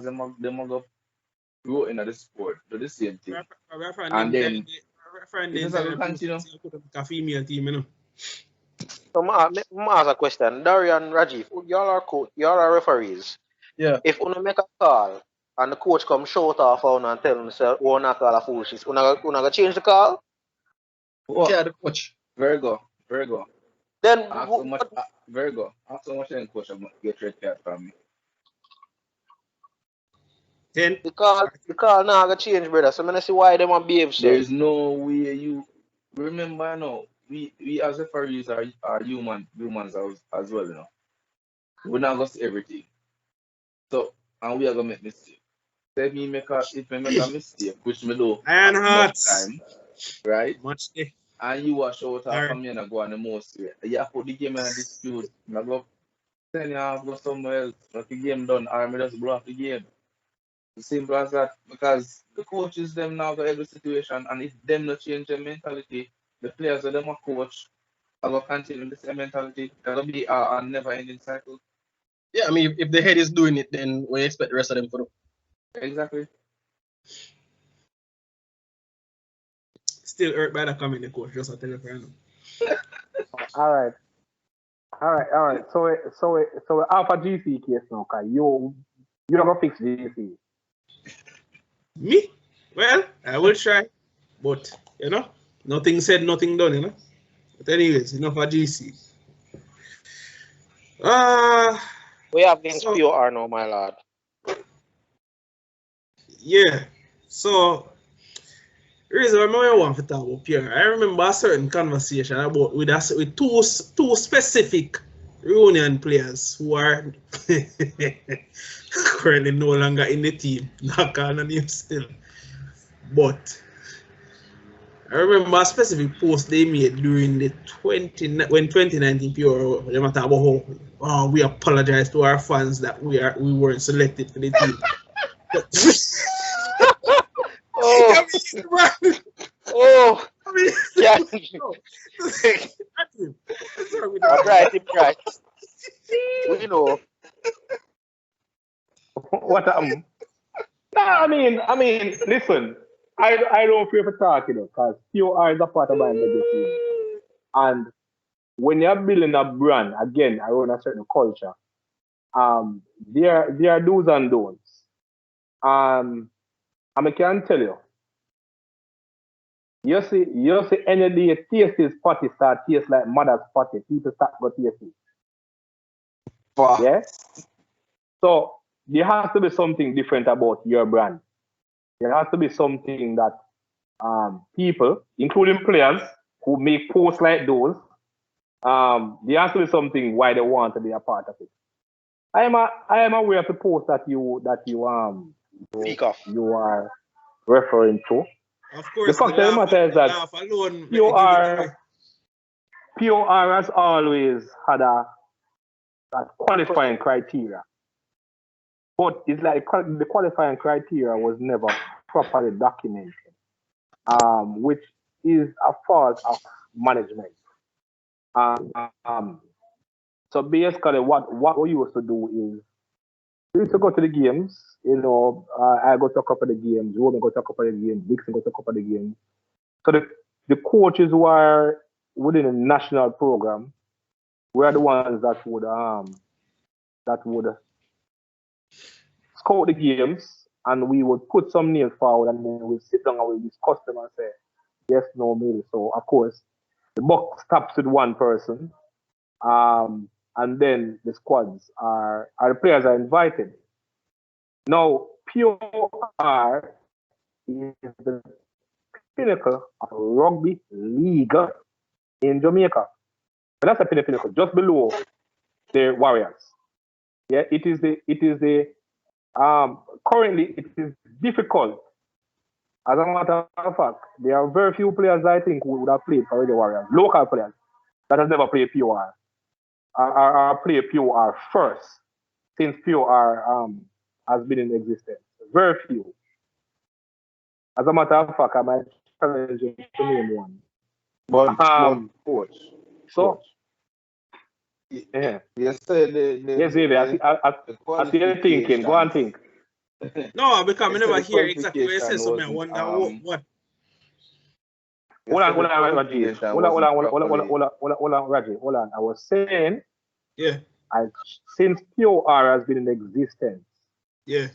them are go grow in the sport, do the same thing. We find And then them it is a continue. a female team, you know. So, I ask a question. Darian, Rajiv, y'all are coach, y'all are referees. Yeah. If you make a call and the coach come shout off on and tell him, say, we not call a foolishness, you not change the call? Yeah, the coach. Very good. Very good. Then, Ask so much. Very good. Ask so much, then coach get red card from me. Then the call now gonna change, brother. So, I see why they want to behave so. There is no way you remember now. We as referees are humans as well, you know. We're not gonna see everything. So and we are gonna make mistakes. So if me make a mistake, which me do Iron at much Hearts. time, right? Much day. And you wash out Alright. from me and I go on the most way. You put the game in a dispute. I go 10 you have go somewhere else. Let the game done or me just blow off the game. It's simple as that. Because the coaches them now got every situation and if them not change their mentality, the players that them a coach are gonna continue the same mentality. They're gonna be a never ending cycle. Yeah, I mean, if the head is doing it, then we expect the rest of them to do. Exactly. Still hurt by the comment, the coach. Just a tell you for now. All right. So Alpha GC case now, cause you not gonna fix GC. Me? Well, I will try. But, you know, nothing said, nothing done, you know. But anyways, enough for GC. We have against POR now, my lord. Yeah. So, the reason why I want to talk about POR, I remember a certain conversation about with two specific reunion players who are currently no longer in the team. Not calling on him still. But I remember a specific post they made during the 2019 POR. They talk about how we apologize to our fans that we weren't selected for the team. Oh, I mean, yeah. Right. We know. What Nah, I mean, listen. I don't feel for talking, because POR is a part of my legacy. And when you're building a brand, again, around a certain culture, there are do's and don'ts. And I can tell you, you see any day taste is potty start taste like mother's potty, people start go taste it. Yeah? So there has to be something different about your brand. There has to be something that people, including players who make posts like those, there has to be something why they want to be a part of it. I am aware of the post that you are referring to. Of course, the fact of the matter is that POR has always had a qualifying criteria. But it's like the qualifying criteria was never properly documented, which is a fault of management. So basically, what we used to do is we used to go to the games. You know, I go to a couple of the games. Roman go to a couple of the games. Dixon go to a couple of the games. So the coaches who are within the national program were the ones that would scout the games, and we would put some names forward, and then we'd sit down and we'd discuss them and say yes, no, maybe. So of course, the buck stops with one person, and then the squads the players are invited. Now, POR is the pinnacle of rugby league in Jamaica. And that's a pinnacle, just below the Warriors. Yeah, it is the currently it is difficult. As a matter of fact, there are very few players I think who would have played for the Warriors, local players that have never played POR. Or played POR first since POR has been in existence. Very few. As a matter of fact, I might challenge you to name one. But coach. So yeah. You said yes, baby. I see you thinking. Go and think. No, because I They said never the hear exactly what you say, qualification so I wasn't wonder what. they Hold on, said hold the on, Raji. qualification Hold on, hold wasn't on, properly. hold on, Raji. Hold on. I was saying, Yeah, since POR has been in existence, yeah.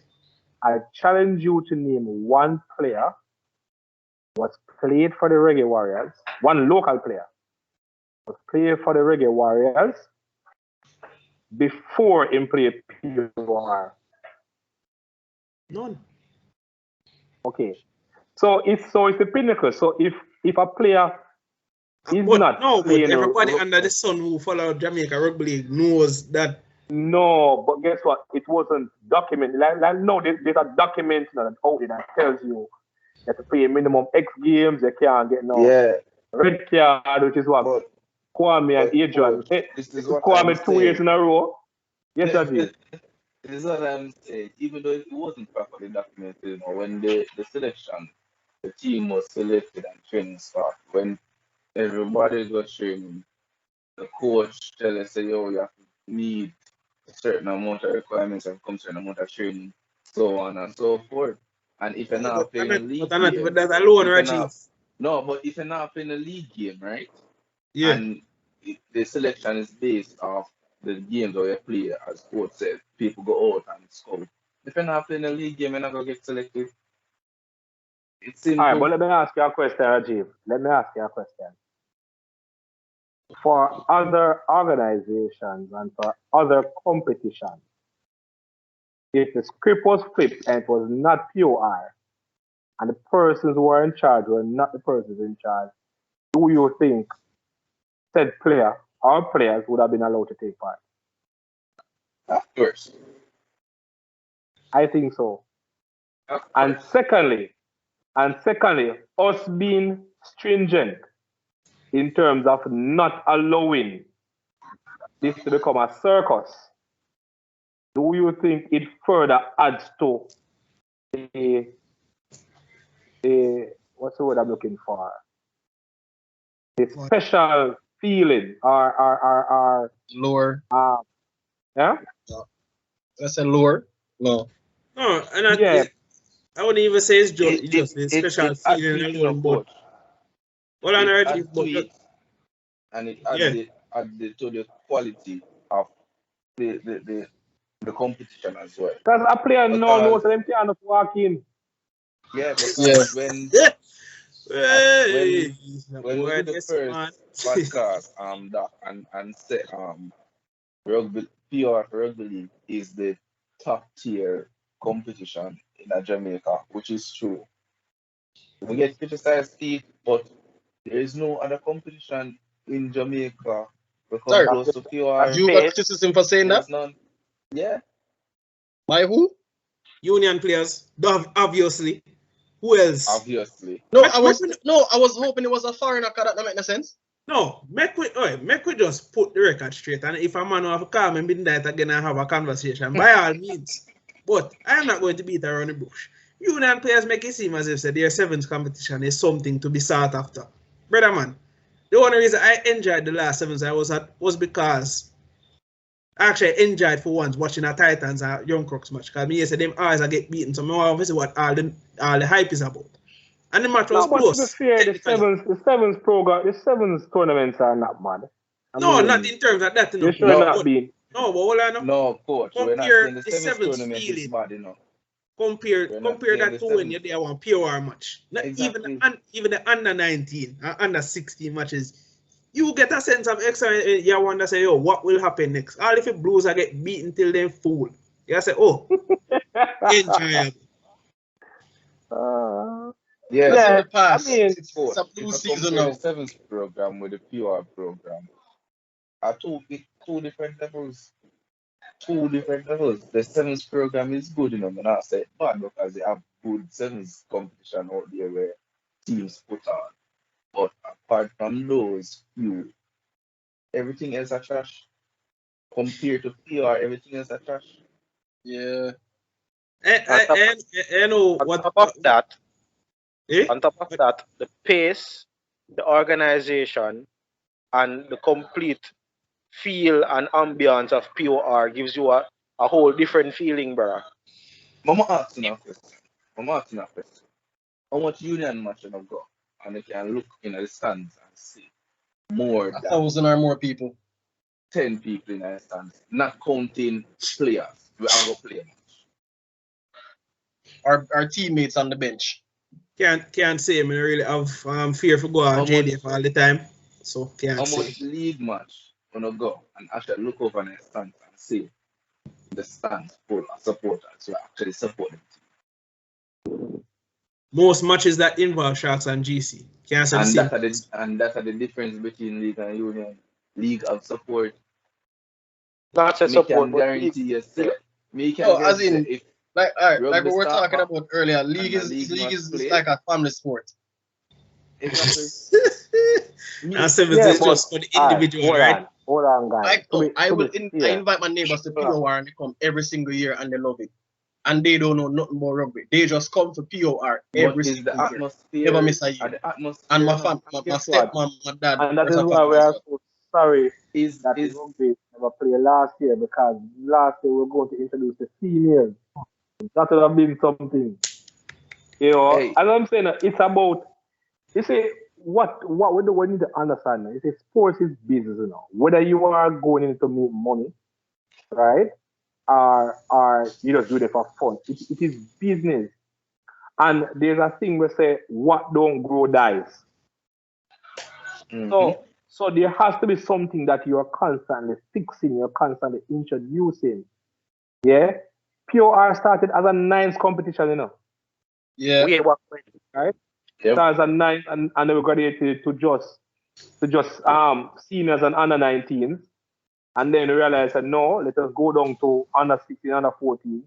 I challenge you to name one player was played for the Reggae Warriors, one local player was played for the Reggae Warriors before him played POR. None. Okay. So it's the pinnacle. So if a player is But not no, but playing, everybody under the sun who follow Jamaica Rugby League knows that. no, but guess what? It wasn't documented. No, there's a document that out there that tells you that to play minimum X games, they can't get no Yeah, red card, which is what but Kwame and Adrian. coach, this is what I'm Kwame 2 years saying. in a row. Yes, Rajiv. This is what I'm saying. Even though it wasn't properly documented, you know, when the selection, the team was selected and training start, when everybody was training, the coach tell us, say, yo, you have to meet a certain amount of requirements and come to a certain amount of training, so on and so forth. And if you're not playing a league I'm not even game, that alone, if you're not, Rajiv. no, but if you're not playing a league game, right? Yeah. And the selection is based off the games that you play, as coach said, people go out and scout. If you're not playing a league game, you're not gonna get selected. It's All right, simple. but let me ask you a question, Rajiv. Let me ask you a question. For other organizations and for other competitions, if the script was flipped and it was not POI, and the persons who are in charge were not the persons in charge, do you think said player or players would have been allowed to take part? Of course. I think so. Of And course. secondly, us being stringent in terms of not allowing this to become a circus, do you think it further adds to a what's the word I'm looking for? A special feeling or Lure. yeah? That's a lure. No. No, and Yeah. I wouldn't even say it's just, It just a special it add to feeling it, you know, alone, but coach. well, on It Rajiv, add to but it, and it yeah. add to the quality of the competition as well. Because a player no knows Because them can't walk in. yeah, Yeah. because when Hey, when we boy, did the this first man. podcast, Doc, and say rugby PR for rugby league is the top tier competition in Jamaica, which is true. We get criticized it, but there is no other competition in Jamaica we come Sorry. close to That's PR. You got pace. criticism for saying that? There's none. Yeah. By who? Union players, obviously. Who else? Obviously. No, Make we, I was hoping it was a foreigner, cause that don't make no sense. no, make we just put the record straight. And if a man will have to call me midnight again and have a conversation, by all means. But I am not going to beat around the bush. Union players make it seem as if their sevens competition is something to be sought after. Brother man, the only reason I enjoyed the last sevens I was at was because I actually enjoyed for once watching a Titans and Young Crocs match. Because me say them always I get beaten. So I want to see what all the hype is about. And the match was No, but to be close. fair, Technically. the sevens tournaments are not bad. No, not in terms of that, They no. should No, not But be. no, but hold on. No. no, coach. We're not Compare saying the the sevens sevens tournament is feeling. bad enough. Compare We're not saying that the to when sevens. you're there one POR match. Not Exactly. even the under 19 and under 16 matches. You get a sense of excitement. You wonder, say, yo, what will happen next? All if the Blues are get beaten till they fool. You say, oh, enjoyable. Yeah. That's in Yeah, the past. I mean, It's a Coach, blue if I season compare the now. sevens program with the PR program, are two different levels. Two different levels. The sevens program is good enough, and I say bad because they have good sevens competition out there where teams put on. But apart from those few, everything else are trash. Compared to PR, everything else are trash. Yeah. I know On what, top of that, eh? on top of that, the pace, the organization, and the complete feel and ambience of POR gives you a whole different feeling, bro. Mama asking a question. Mama asking a question. How much union match you go? And you can look in the stands and see more than 1,000 or more people. 10 people in the stands, not counting players. We are going to play a match. Our teammates on the bench. Can't say I really have fear for go How on JDF all the time. So How can't say. much league match you to go and actually look over in the stands and see the stands full of supporters who actually support the team. Most matches that involve Sharks and GC. Can't say the same. That are the difference between league and union. League of support. Not say Me support, can but guarantee you say, me can No, as guarantee in, if like, all right, like rugby what we were start talking back about earlier, and league the is league league must is play, like a family sport. exactly. And sevens Yeah, is but just for the individual, right? hold on, guys. Like, oh, I Yeah. invite my neighbors to POR and they come every single year and they love it. And they don't know nothing about rugby. They just come to POR But every is the single year. atmosphere Never miss a year. the atmosphere And my you know, Guess stepmom, my dad, And that was is a why fan we as are well. so sorry is that is the rugby never played last year, because last year we were going to introduce the females. That would have been something. You know, hey, as I'm saying, it's about, you see, what we do, we need to understand. You see, sports is business, you know. Whether you are going in to make money, right, or you just do it for fun, it is business. And there's a thing we say, what don't grow dies. mhm. So there has to be something that you are constantly fixing, you're constantly introducing. Yeah? POR started as a nines competition, you know. Yeah. Right? Yep. So as a nine, and then we graduated to just seniors and under 19s. And then we realized that no, let us go down to under 16, under 14s.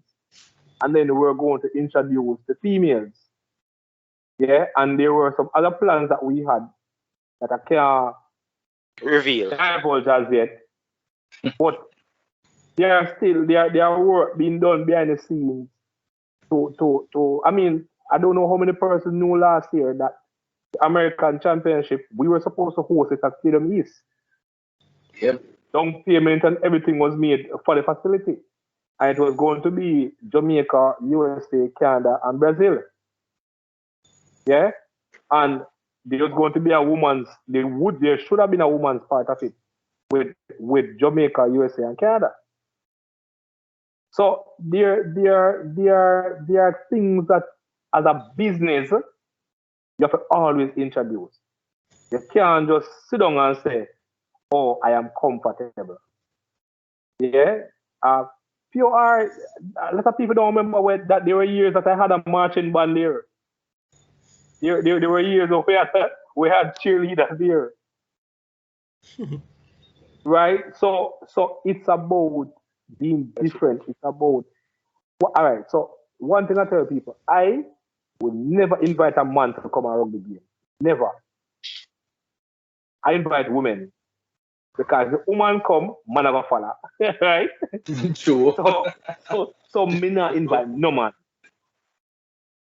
And then we're going to introduce the females. Yeah, and there were some other plans that we had that I can't Reveal. divulge as yet. But there are work being done behind the scenes to I mean, I don't know how many persons knew last year that the American Championship, we were supposed to host it at Stadium East. Yep. Down payment and everything was made for the facility. And it was going to be Jamaica, USA, Canada, and Brazil. Yeah? And there was going to be there should have been a woman's part of it with Jamaica, USA, and Canada. So there are things that as a business you have to always introduce. You can't just sit down and say, "Oh, I am comfortable." Yeah. POR, a lot of people don't remember that there were years that I had a marching band there. There were years where we had cheerleaders there. Right? So it's about being different. It's about, all right. So one thing I tell people, I would never invite a man to come around the game. Never. I invite women. Because the woman come, man are gonna follow. Right? True. So me not invite no man.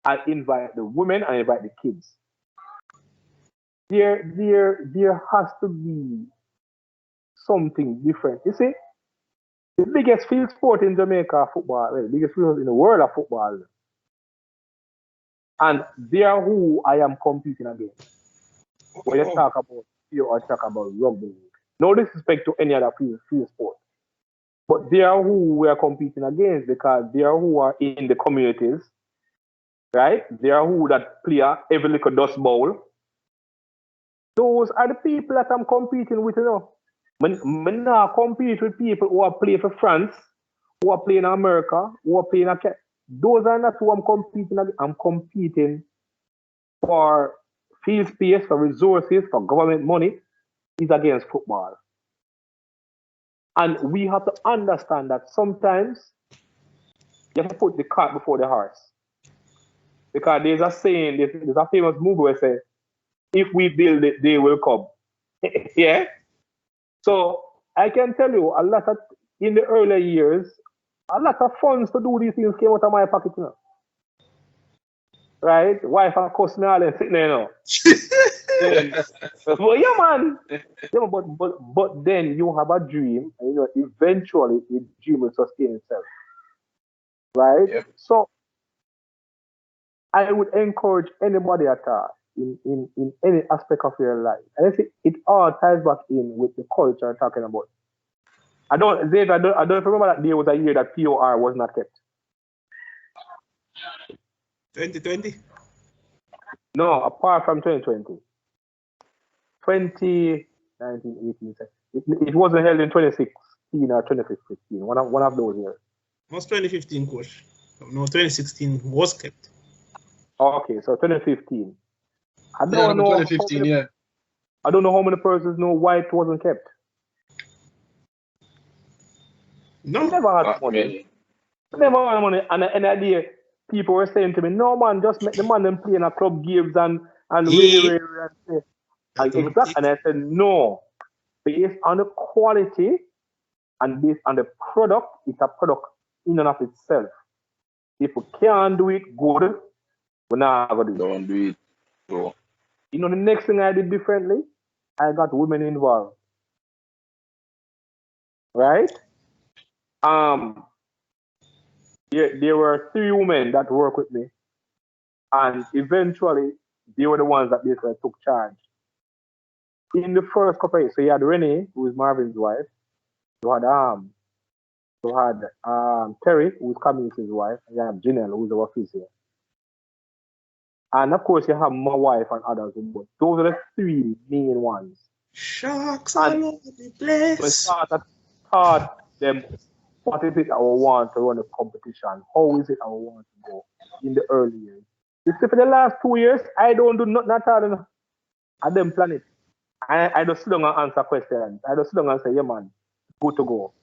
I invite the women, I invite the kids. There has to be something different. You see, the biggest field sport in Jamaica football, well, the biggest field in the world of football. And they are who I am competing against. When you talk about you or talk about rugby league. No disrespect to any other field sport. But they are who we are competing against, because they are who are in the communities, right? They are who that play every little dust bowl. Those are the people that I'm competing with, you know. I now compete with people who are playing for France, who are playing in America, who are playing in those are not who I'm competing against. I'm competing for field space, for resources, for government money, is against football. And we have to understand that sometimes you have to put the cart before the horse. Because there's a saying, there's a famous movie where it says, if we build it, they will come. Yeah? So I can tell you, in the early years, a lot of funds to do these things came out of my pocket, you know. Right? Wife and cuss me all and sitting there, you know. Well, yeah, man. Yeah, but then you have a dream, and you know, eventually the dream will sustain itself. Right? Yep. So I would encourage anybody at all in any aspect of your life. And I think it all ties back in with the culture I'm talking about. I don't remember that there was a year that POR was not kept. 2020? No, apart from 2020. 2019, 18. It wasn't held in 2016 or 2015. One of those years. It was 2015, coach. No, 2016 was kept. Okay, so 2015. I Yeah, don't number know. 2015, yeah. I don't know how many persons know why it wasn't kept. No. We never had Not money. many. We never had money. And an idea, people were saying to me, no man, just make the man them play in a club games and Yeah. exactly. And I said, no. Based on the quality and based on the product, it's a product in and of itself. If we can't do it good, we're not gonna do it. Don't do it. So, You know, the next thing I did differently, I got women involved. Right? There were 3 women that worked with me, and eventually they were the ones that basically took charge. In the first couple of years, so you had Renee, who is Marvin's wife. You had Terry, who is Camille's wife, and you have Janelle, who is our physio. And of course, you have my wife and others. But those are the 3 main ones. Sharks all over the place. We taught them what is it I want to run a competition, how is it I want to go in the early years. You see, for the last 2 years, I don't do nothing at all. I don't plan it. I just sit down and answer questions. I just sit down and say, yeah man, good to go.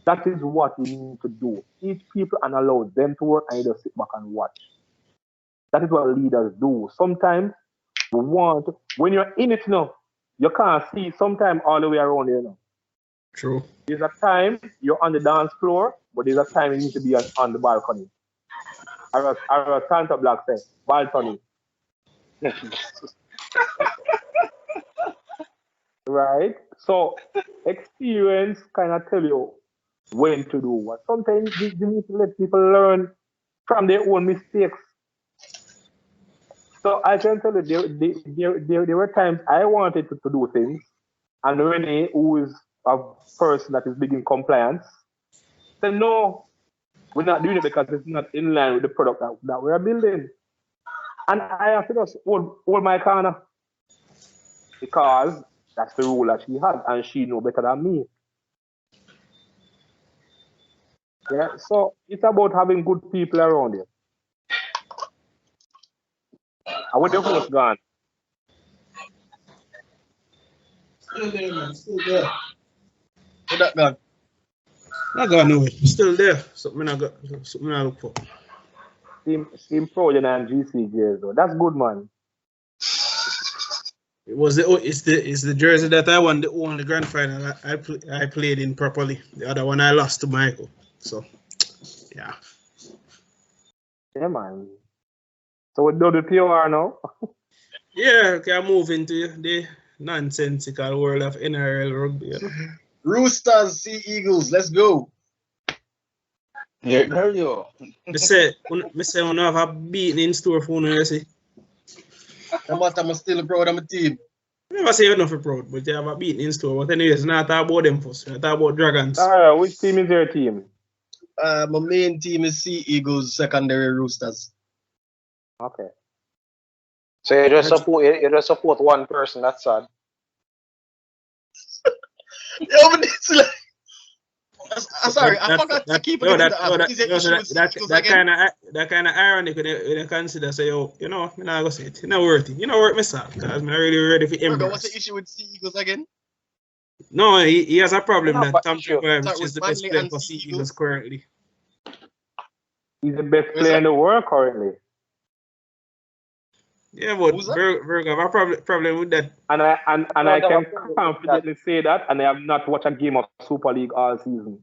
That is what we need to do. Teach people and allow them to work, and you just sit back and watch. That is what leaders do. Sometimes we want, when you're in it now, you can't see sometimes all the way around here now. True. There's a time you're on the dance floor, but there's a time you need to be on the balcony. Or Santa Black said, balcony. Right? So experience kind of tell you when to do what. Sometimes you need to let people learn from their own mistakes. So I can tell you, there were times I wanted to do things, and Renee, who is a person that is big in compliance, said, no, we're not doing it because it's not in line with the product that we're building. And I have to just hold my corner because that's the rule that she has, and she knows better than me. Yeah, so it's about having good people around you. And when the host gone, Still there, man. Still there. Where that gone? Not gone nowhere. Still there. Something I look for. Team Trojan and GCJ, so that's good, man. It's the jersey that I won the only grand final I played in properly. The other one I lost to Michael. So yeah. Yeah, man. So we do the POR now. Yeah, can move into the nonsensical world of NRL rugby. You know? Roosters, Sea Eagles, let's go. yeah, girl, yo. Me say when I have a beating in store for you see. I'm still proud of my team. I never say you're not proud, but you have a beating in store. But anyways, not talk about them first. Talk about Dragons. Alright, which team is your team? My main team is Sea Eagles, secondary Roosters. Okay. So you just support one person. That's sad. Yeah, but it's like, sorry, I forgot to keep it in the app. That kind of irony could you consider say, oh, you know, I'm not gonna say it. It's not worth it. You know, worth myself because I'm not really ready for embarrass. What's the issue with Sea Eagles again? No, he has a problem Yeah, that Tom sure. Trevor, which is the best Burnley player and for Sea Sea Eagles currently. He's the best player in the world currently. Yeah, but Who's that? Virgo have a problem with that. And I can confidently say that, and I have not watched a game of Super League all season.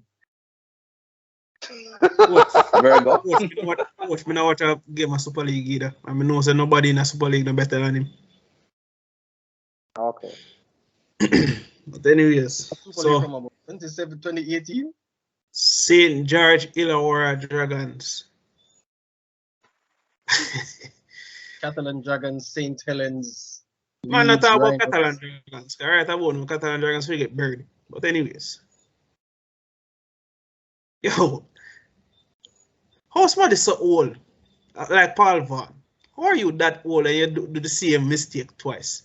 Virgo. Coach, me not watch a game of Super League either. I mean, no, say nobody in a Super League no better than him. Okay. But anyways, so From about 2018. St. George Illawarra Dragons. Catalan Dragons, St. Helens. Man, not Leeds, talk about Rhinos. Catalan Dragons. Alright, I won't know Catalan Dragons will get buried. But anyways. Yo. How smart is so old? Like Paul Vaughan. How are you that old and you do the same mistake twice?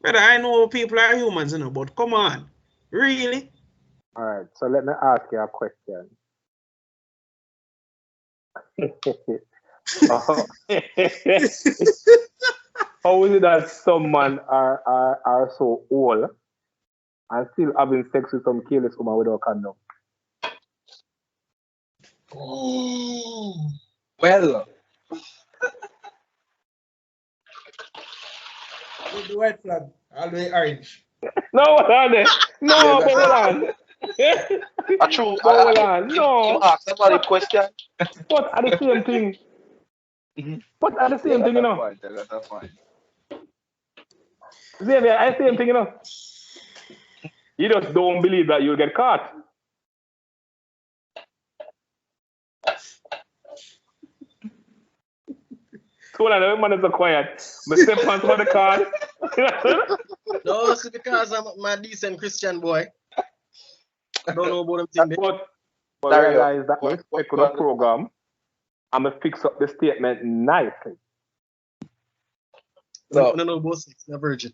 Brother, I know people are humans, you know, but come on. Really? Alright, so let me ask you a question. How is it that some men are so old and still having sex with some careless woman without condom? Well, With the white flag, all the way orange. No, hold on there. No, Yeah, but hold on. A true. But hold on. No. Ask a valid question. But at the same thing. Mhm. But at the same thing, you know. I got a point. Xavier, at the same thing, you know. You just don't believe that you'll get caught. So when the man is so quiet, but step on some of the card. No, it's because I'm a decent Christian boy. I don't know about them thing there. But Dario, realize that what- respect what- the program. I'm going to fix up the statement nicely. I don't know about sex, I'm a virgin.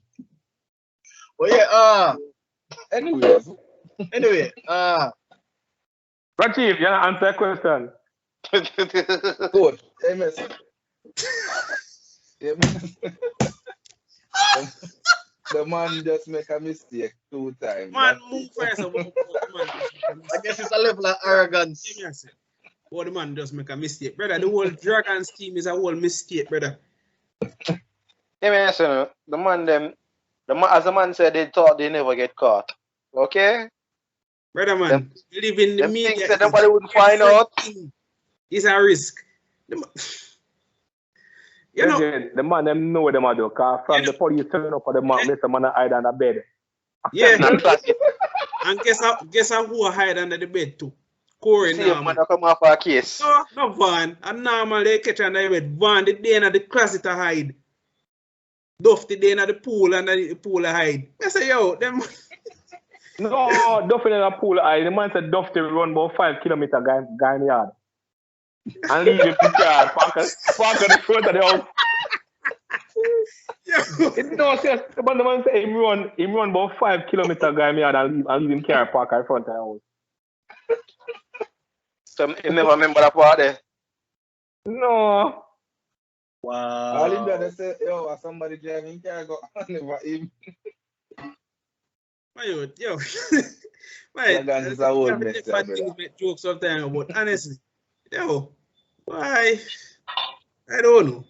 But yeah, Anyways, anyway, Rajiv, you want to answer a question? good. MS. Yeah, the man just make a mistake 2 times. Man, move first. Man. I guess it's a level of arrogance. Give me a sec. Oh, the man just make a mistake. Brother, the whole Dragons team is a whole mistake, brother. Hey man, so the man as the man said, they thought they never get caught. Okay? Brother, man, live in the Them media. things that nobody would find out. It's a risk. You know, Again, the man them know them are do, cause from the police turn up for the man, Mr. Man hide under bed. yeah. Not classic. And guess who hide under the bed too? Corey See if Norman. man come off a case. No Van. And normal they catch under the bed. Van the day in the closet to hide. Duff the day in the pool and the pool to hide. I say, yo, them. No, Duff in the pool. The man said Duff to run about 5 kilometers guy in the yard. And leave him in the car, park at the front of the house. No, serious. But the man said him run about 5 kilometers guy in the yard and leave him car park at the front of the house. So you never remember that part there. No. All him Wow. done say, yo, somebody driving car go never him. Yo. Dragons is a old mess, Bad brother. things make jokes sometimes, but honestly, yo, why? I don't know.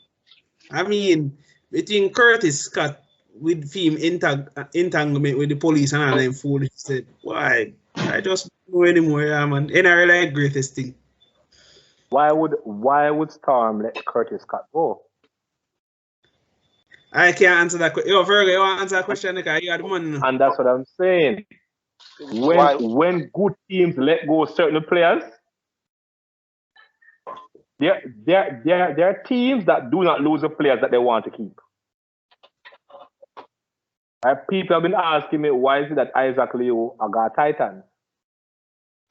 I mean, between Curtis Scott with film entanglement with the police and all them fool, he said, why? I just don't know anymore, yeah, man. And I really like greatest thing. Why would Storm let Curtis Scott go? I can't answer that question. Yo, Virgo, you want to answer that question? Because you are the man. And that's what I'm saying. When good teams let go certain players, there are teams that do not lose the players that they want to keep. People have been asking me, why is it that Isaac Leo got Titans?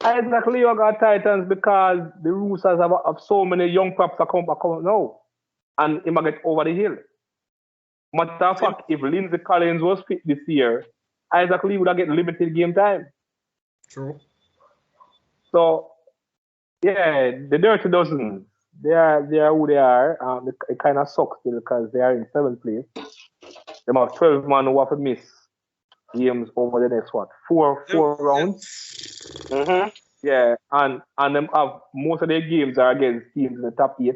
Isaac Leo got Titans because the Roosters have so many young props that come now. And he might get over the hill. Matter of fact, if Lindsay Collins was fit this year, Isaac Lee would have get limited game time. True. So, yeah, the Dirty Dozen, they are who they are. It kind of sucks still because they are in 7th place. They have 12 men who have to miss games over the next, four rounds? Mm-hmm. Yeah, and them have most of their games are against teams in the top 8.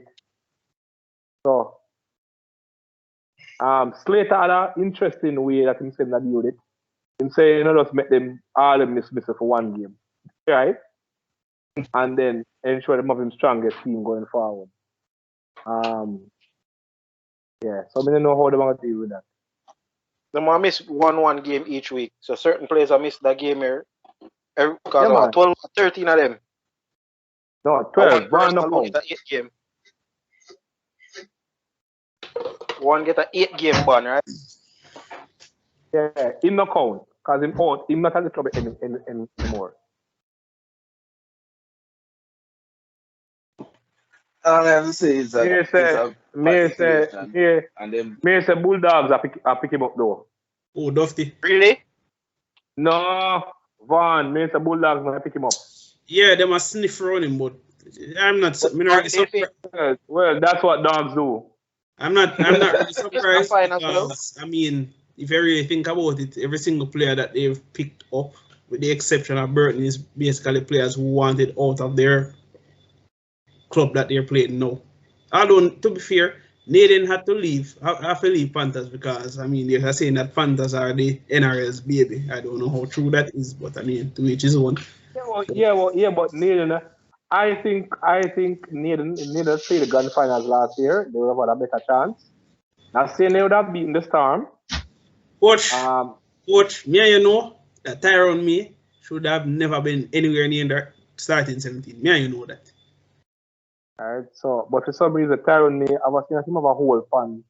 So, Slater had an interesting way that he said that deal with it. He said, you know, just make them all miss for one game. Right? And then ensure them have him strongest team going forward. Yeah, so I don't know how they're going to deal with that. They might miss one game each week. So certain players have missed that game here. Because Yeah, 12, 13 of them. No, 12. One One person lose knockout. the 8th game. One get a 8-game ban, right? Yeah, him no count. Because him not at the club anymore. All I have to say is that it's a bad situation. And then Me say Bulldogs I pick him up though. Oh, Dufty. Really? No, Van, me say Bulldogs I pick him up. Yeah, they must sniff around him, but I'm not really surprised. Well, that's what dogs do. I'm not really surprised fine as because I mean, if you really think about it, every single player that they've picked up, with the exception of Burton, is basically players who wanted out of their club that they're playing now. Although, to be fair, Nathan had to leave. Have to leave Panthers because I mean they're saying that Panthers are the NRL's baby. I don't know how true that is, but I mean to each his own. Yeah, but Nathan, I think Nathan played the grand finals last year. They would have had a better chance. Not saying they would have beaten the Storm. Coach, me and you know that Tyrone me should have never been anywhere near the starting 17. Me and you know that. Alright, so but for some reason Tyrone me I've seen him have a whole fun.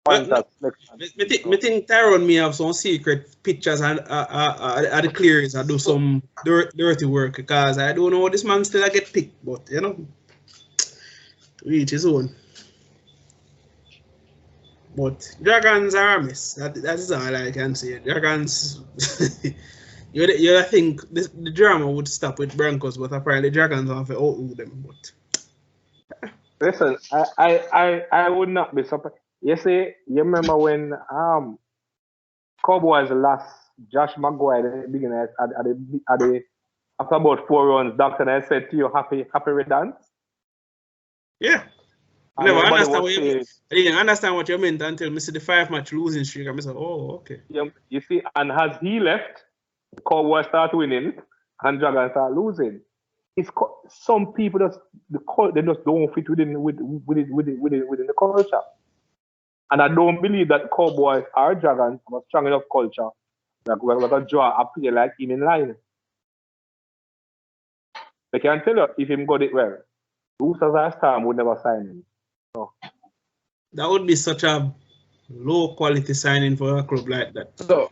Me think Tyrone may have some secret pictures and at the clearance and do some dirty work because I don't know how this man still get picked, but you know, each his own. But Dragons are a mess. That is all I can say. Dragons, you think the drama would stop with Broncos, but apparently Dragons have to outrule them. But listen, I would not be surprised. You see, you remember when Cowboys lost Josh Maguire at the beginning at the after about 4 runs, Doctor I said to you, happy riddance? Yeah. I didn't understand what you meant until I see the 5-match losing streak. I said, oh, okay. Yeah, you see, and as he left, the Cowboys start winning and Dragons start losing. It's some people they just don't fit within the culture. And I don't believe that Cowboys or Dragons have a strong enough culture that we're going to draw a player like him in line. I can tell you, if him got it well, Roosters or Storm would never sign him. So. That would be such a low quality signing for a club like that. So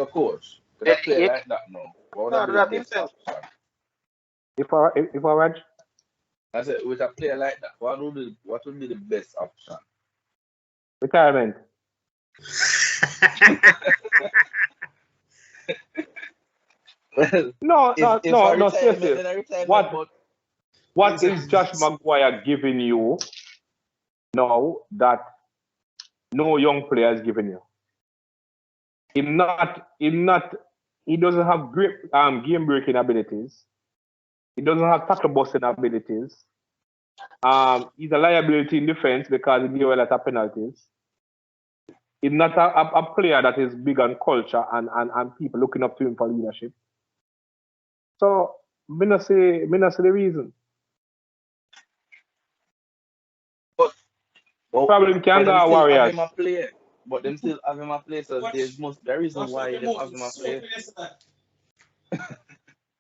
coach, could I play like that now? What would that be the best option? If I Raj? I said, with a player like that, what would be the best option? Retirement. No, seriously. What is Josh Maguire giving you now that no young player is giving you? He doesn't have great game breaking abilities. He doesn't have tackle busting abilities. He's a liability in defense because he gives a lot of penalties. He's not a player that is big on culture and people looking up to him for leadership. So, I not say the reason. Probably can go Warriors. But them still have him a play, so there is no why they have him a play.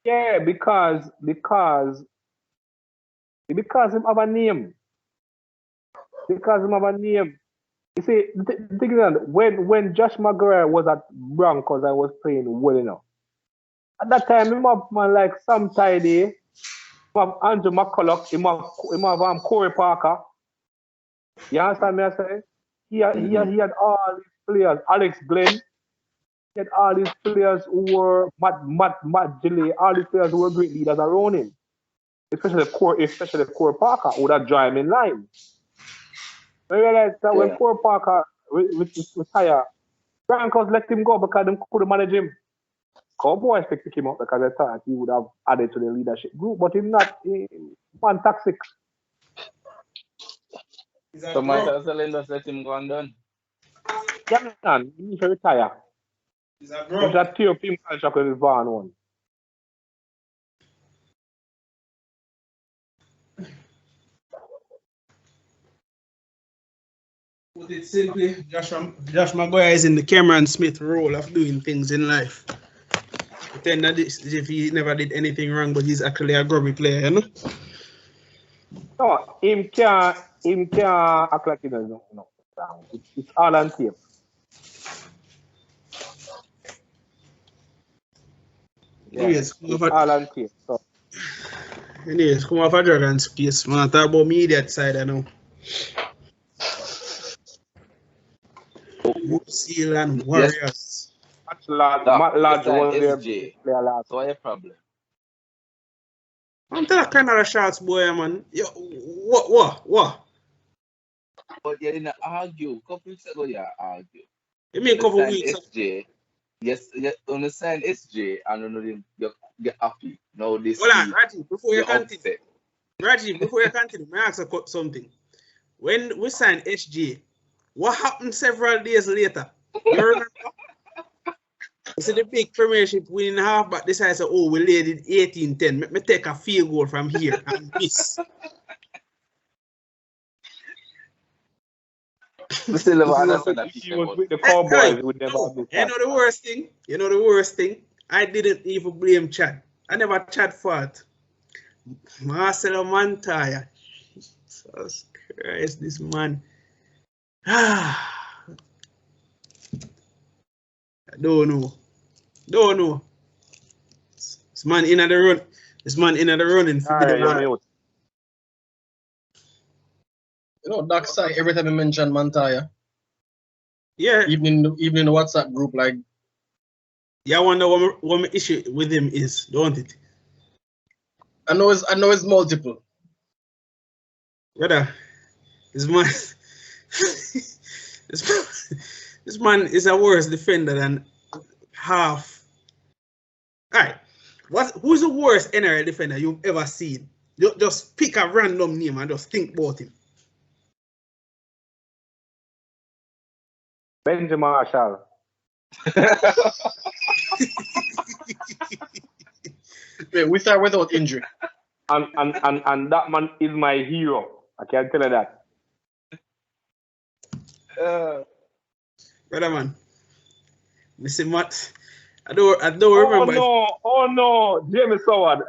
Yeah, because him have a name. Because him have a name. You see, the thing is, when Josh Maguire was at Broncos, I was playing well enough. At that time, him have man like Sam Tidy, him have Andrew McCulloch, him have Corey Parker. You understand me? I say he had all these players, Alex Glenn. He had all these players who were Matt Gilly, all these players who were great leaders around him. Especially Corey Parker, who would have drawn him in line. I realized that when Corey Parker retired, Broncos let him go because they couldn't manage him. Cowboys picked him up because they thought he would have added to the leadership group, but he's not. Man, toxic. So might as well just let him go and done. Yeah, man, he needs to retire. Is that bro? There's that team contract with Van one. Put it simply, Josh Maguire is in the Cameron Smith role of doing things in life. Pretend that if he never did anything wrong, but he's actually a grubby player, you know? No, him can't him can't act like he doesn't know. It's all on tape. Yeah, Anyways, it's all on tape. So come off a dragon space, man. Talk about media side, I know. New Zealand Warriors. Matt Lodge was their best player last. So what's your problem? I'm telling Canada shots, boy, man. Yo, what? But you didn't argue. A couple weeks ago, you argue. You mean a couple Understand weeks? SJ. Yes, you understand SJ and you get happy. Now this Hold on, Raji, before you continue. upset. Raji, before you continue, may I ask you something? When we signed SJ, what happened several days later? You remember? You see the big premiership winning half, but this I said, oh, we laid it 18-10. Let me take a field goal from here and miss. We still never If understand that. he was with the Cowboys, would never have this. You know the worst thing? You know the worst thing? I didn't even blame Chad. I never Chad fault. Marcelo Montoya. Jesus Christ, this man. I don't know. This man in the run. This man in the running. You know, Doc side every time you mention Mantaya. Yeah. Even in the WhatsApp group, like. Yeah, I wonder what my issue with him is, don't it? I know it's multiple. Brother, this man, this man is a worse defender than half. All right, who's the worst NRL defender you've ever seen? Just pick a random name and just think about him. Benjamin Marshall. Wait, we start without injury. And that man is my hero. I can tell you that. Brother man, listen, Matt. I don't remember. Oh no, Jamie Soward.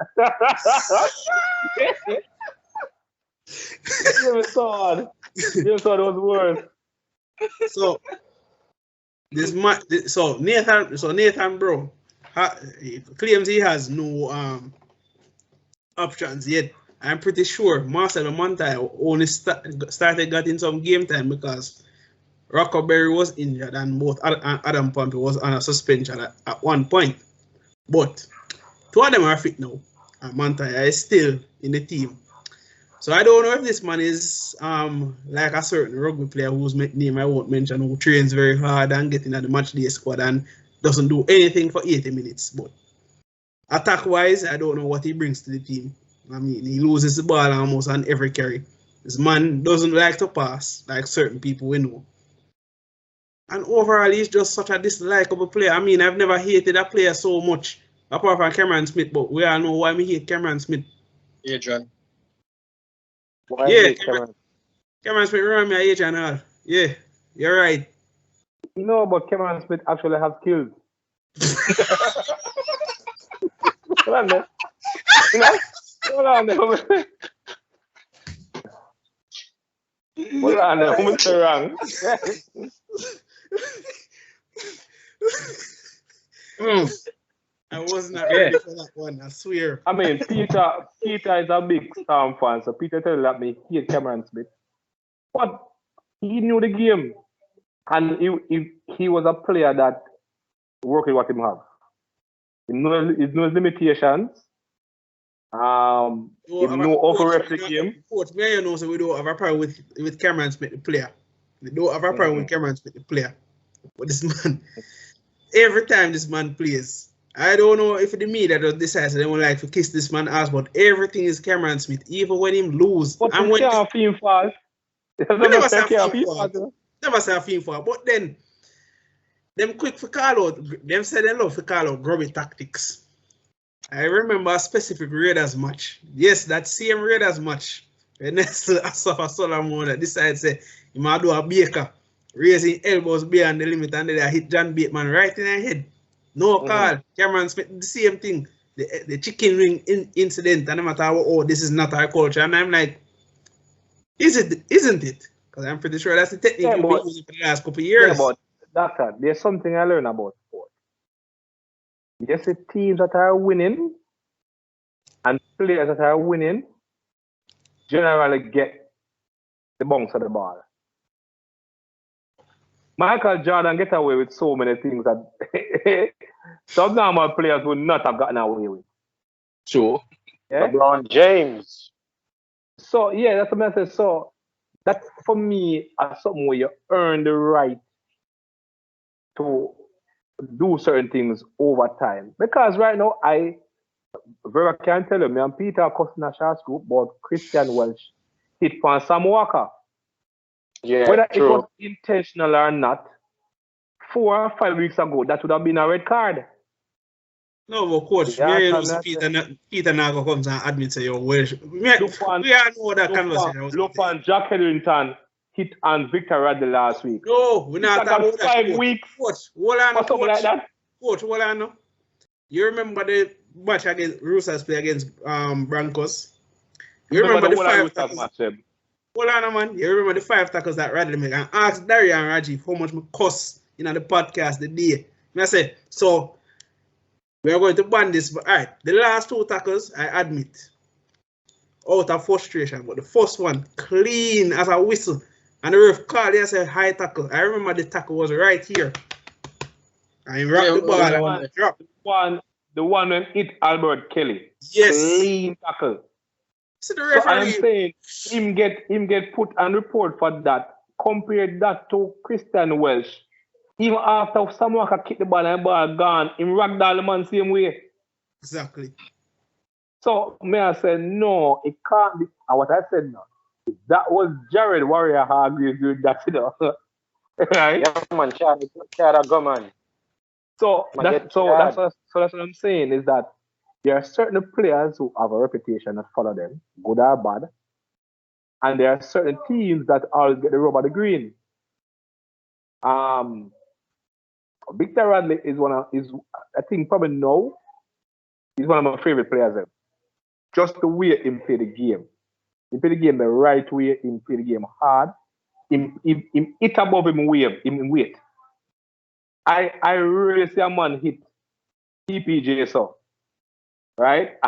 Jamie Soward was worse. So Nathan bro claims he has no options yet. I'm pretty sure Marcelo Montoya only started getting some game time because Rockerberry was injured and both Adam Pompey was on a suspension at one point. But two of them are fit now, and Montoya is still in the team. So I don't know if this man is like a certain rugby player whose name I won't mention, who trains very hard and getting at the match day squad and doesn't do anything for 80 minutes. But attack wise, I don't know what he brings to the team. I mean, he loses the ball almost on every carry. This man doesn't like to pass like certain people we know. And overall, he's just such a dislikable player. I mean, I've never hated a player so much, apart from Cameron Smith, but we all know why we hate Cameron Smith. Yeah, John. Why Yeah, Cameron Smith remember me age and all. Yeah, you're right. You know, but Cameron Smith actually has skills. Hold on there. Hold on there. Hold on there. Who's wrong? I was not ready for that one, I swear. I mean, Peter is a big Storm fan, so Peter told me that me hate Cameron Smith. But he knew the game. And he was a player that worked with what he have. He knows his limitations. He know over the game. Coach, may you know, so we don't have a problem with Cameron Smith, the player. We don't have a problem with Cameron Smith, the player. But this man, every time this man plays, I don't know if the media just decides they don't like to kiss this man ass, but everything is Cameron Smith, even when him lose. But and when can't feel false. Never say a feel for, but then them quick for call out, them say they love to call out grubby tactics. I remember a specific Raiders match. Yes, that same Raiders match. When Asafa Solomon that decided say he might do a baker, raising elbows beyond the limit, and then I hit John Bateman right in the head. No call. Cameron Smith, the same thing. The chicken ring incident, and I'm like, oh, this is not our culture. And I'm like, Isn't it? Because I'm pretty sure that's the technique Yeah, you've but been using for the last couple of yeah, years. but doctor, there's something I learned about sport. You see teams that are winning and players that are winning generally get the bounce of the ball. Michael Jordan get away with so many things that some normal players would not have gotten away with. True. Yeah. LeBron James. So yeah, that's what I said. So that for me is something where you earn the right to do certain things over time. Because right now I very can tell you, me and Peter cussing a short group about Christian Welch hit from Sam Walker. Yeah, Whether it was true. intentional or not, 4 or 5 weeks ago, that would have been a red card. No, but coach, Yeah, you know, I'm so not Peter Nago comes and admits to your Welsh. We Look on, all know that conversation. look on Jack Hedrington hit on Victor Radley last week. No, we're not Victor talking got about that. 5 weeks Coach, hold on, or something coach. like that. Coach, hold on. No? You remember the match against Roosters play against Broncos? You remember the 5 tackles? match, them. Hold on, man. You remember the 5 tackles that Radley made? And ask Daria and Rajiv how much me cuss in the podcast the day. I said, so we are going to ban this. But all right, the last 2 tackles, I admit, out of frustration. But the first one, clean as a whistle. And the ref called it as a high tackle. I remember the tackle was right here. And he wrapped the ball and dropped. The one when hit Albert Kelly. Yes. Clean tackle. So the So referee. I'm saying him get put on report for that. Compare that to Christian Welch. Even after someone can kick the ball and the ball gone, him ragdoll the man same way. Exactly. So may I say no, it can't be. And what I said now, that was Jared Warrior who agreed with that, you know. Right? Yeah, man, Chad go, man. So that's what I'm saying is that there are certain players who have a reputation that follow them, good or bad, and there are certain teams that always get the rub of the green. Victor Radley is I think probably now he's one of my favorite players. Then. Just the way him play the game, he play the game the right way, him play the game hard, him hit above him weight. I really see a man hit TPJ so. Right?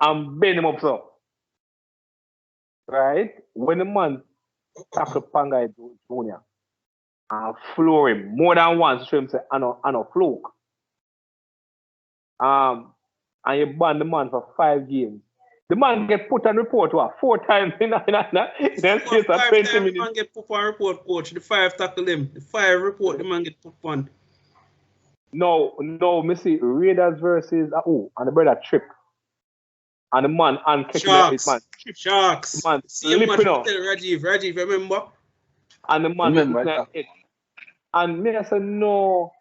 I'm bending him up so. Right? When the man tackle Pangai Jr. and floor him more than once, show him say, I know fluke. And you ban the man for 5 games. The man get put on report 4 times in that space of 20 minutes. The man get put on report, coach. The 5 tackle him. The 5 report, the man get put on. No, me see Raiders versus and the brother trip. And the man catching his man. Sharks. The man See much up. tell Rajiv, remember? And the man Remember it. And me I said no.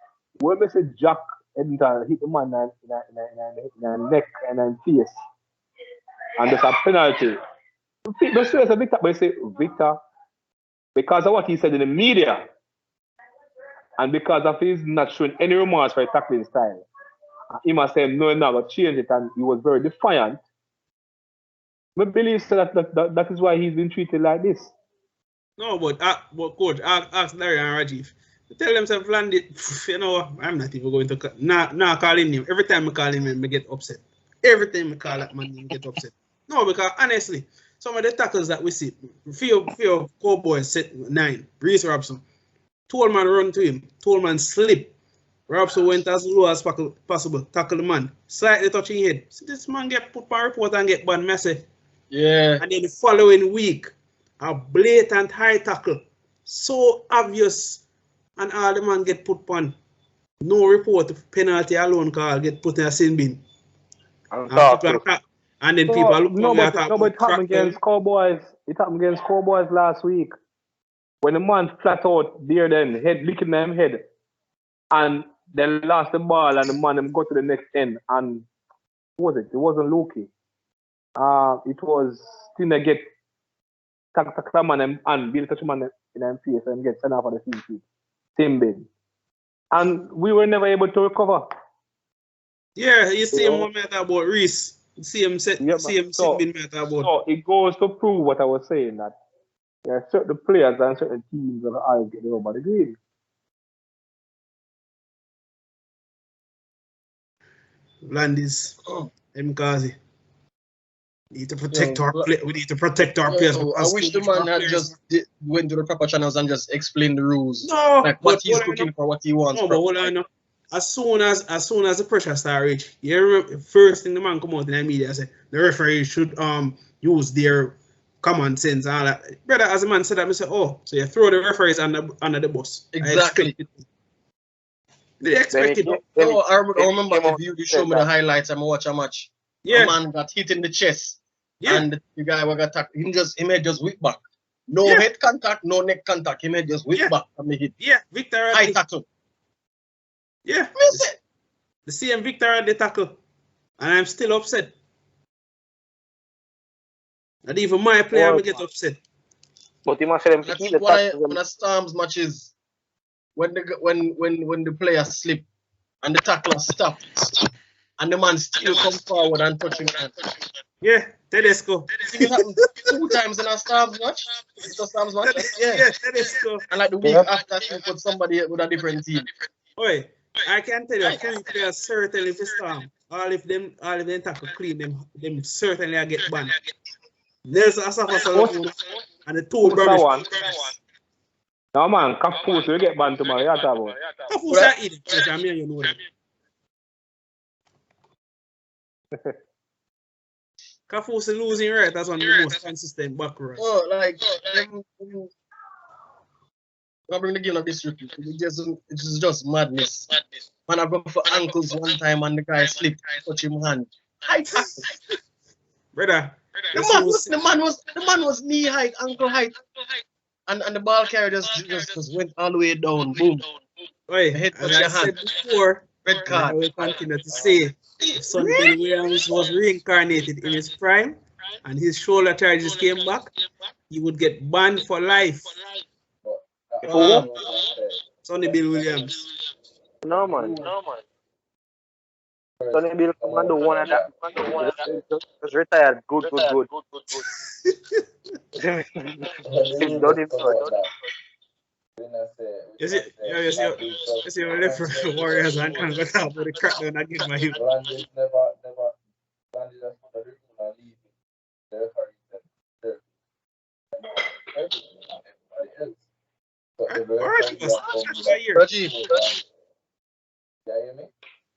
When me say Jack Edmonton hit the man in the neck and then face. And there's a penalty. People say Victor, but you say Victor, because of what he said in the media, and because of his not showing any remorse for his tackling style, he must say no, now to change it, and he was very defiant. I believe that is why he's been treated like this. No, but coach, ask Larry and Rajiv. Tell them to land it. You know, I'm not even going to call him name. Every time I call him, I get upset. Every time I call that man, I get upset. No, because honestly, some of the tackles that we see, few Cowboys set 9, Reese Robson, Tallman run to him, Tallman slip. Robson went as low as possible, tackle the man, slightly touching head. So this man get put on report and get banned message. Yeah. And then the following week, a blatant high tackle, so obvious, and all the man get put on. No report, penalty alone call, get put in a sin bin. And then people look but it happened against Cowboys. It happened against Cowboys last week. When the man flat out there then, head licking them head. And they lost the ball and the man them go to the next end. And what was it? It wasn't Loki. It was still they get tackle man and Bill touch man in the face and get sent off of the team. Same bin. And we were never able to recover. Yeah, you see him matter about Reese. See him bin matter about. So it goes to prove what I was saying, that Yeah, certain players and certain teams that are get the rub of the green. Landis, Mkazi. Need to protect Yo, we need to protect our players Yo, I because wish too the much of man our had players. just went to the proper channels and just explained the rules. No, Like but what he's hold on, looking for, what he wants. no, but hold on. No. As soon as the pressure start reach, you remember, first thing the man come out in the media say the referee should use their common sense and all that. Brother, as the man said that, I say, oh, so you throw the referees under the bus. Exactly. They expect it. No, I remember if you show me the highlights, I'm watch a match. Yeah. A man got hit in the chest. Yeah. And the guy was attacked. He made just whip back. No head contact, no neck contact. He made just whip back from the hit. Yeah, Victor high tackle. Yeah. The same Victor had the tackle. And I'm still upset. And even my player will get upset. But you must have them keep the tackle. When a Storms match is when the player slip and the tackler stop and the man still come forward and touch him. Yeah, Tedesco. I think it happened 2 times in a Storms match. It's a Storms match. Yeah, Tedesco. And like the week after, he put somebody with a different team. Oi, I can tell you, few players certainly for Storm. All if them tackle clean, them certainly I get banned. There's Asafa and the two brothers. No man, Kapus will get banned tomorrow. Yeah, Tabo. Kapus are eating. I mean, you know that. Kapus is losing right. That's one of the most consistent back row. Oh, like I bring the game of this rookie. It's just madness. Man, I go for ankles one time and the guy slipped, touch him hand. High tackle. Brother. The man was knee height, ankle height. And the ball carrier just went all the way down. Boom. Oi, the head as I said before, red card. I will continue to say, if Sonny Bill Williams was reincarnated in his prime and his shoulder charges came back, he would get banned for life. Sonny Bill Williams. No man. Sonny Bill come and do one of that. Just retired. Good. You see, your left for Warriors and can't go down for the crackdown again by him.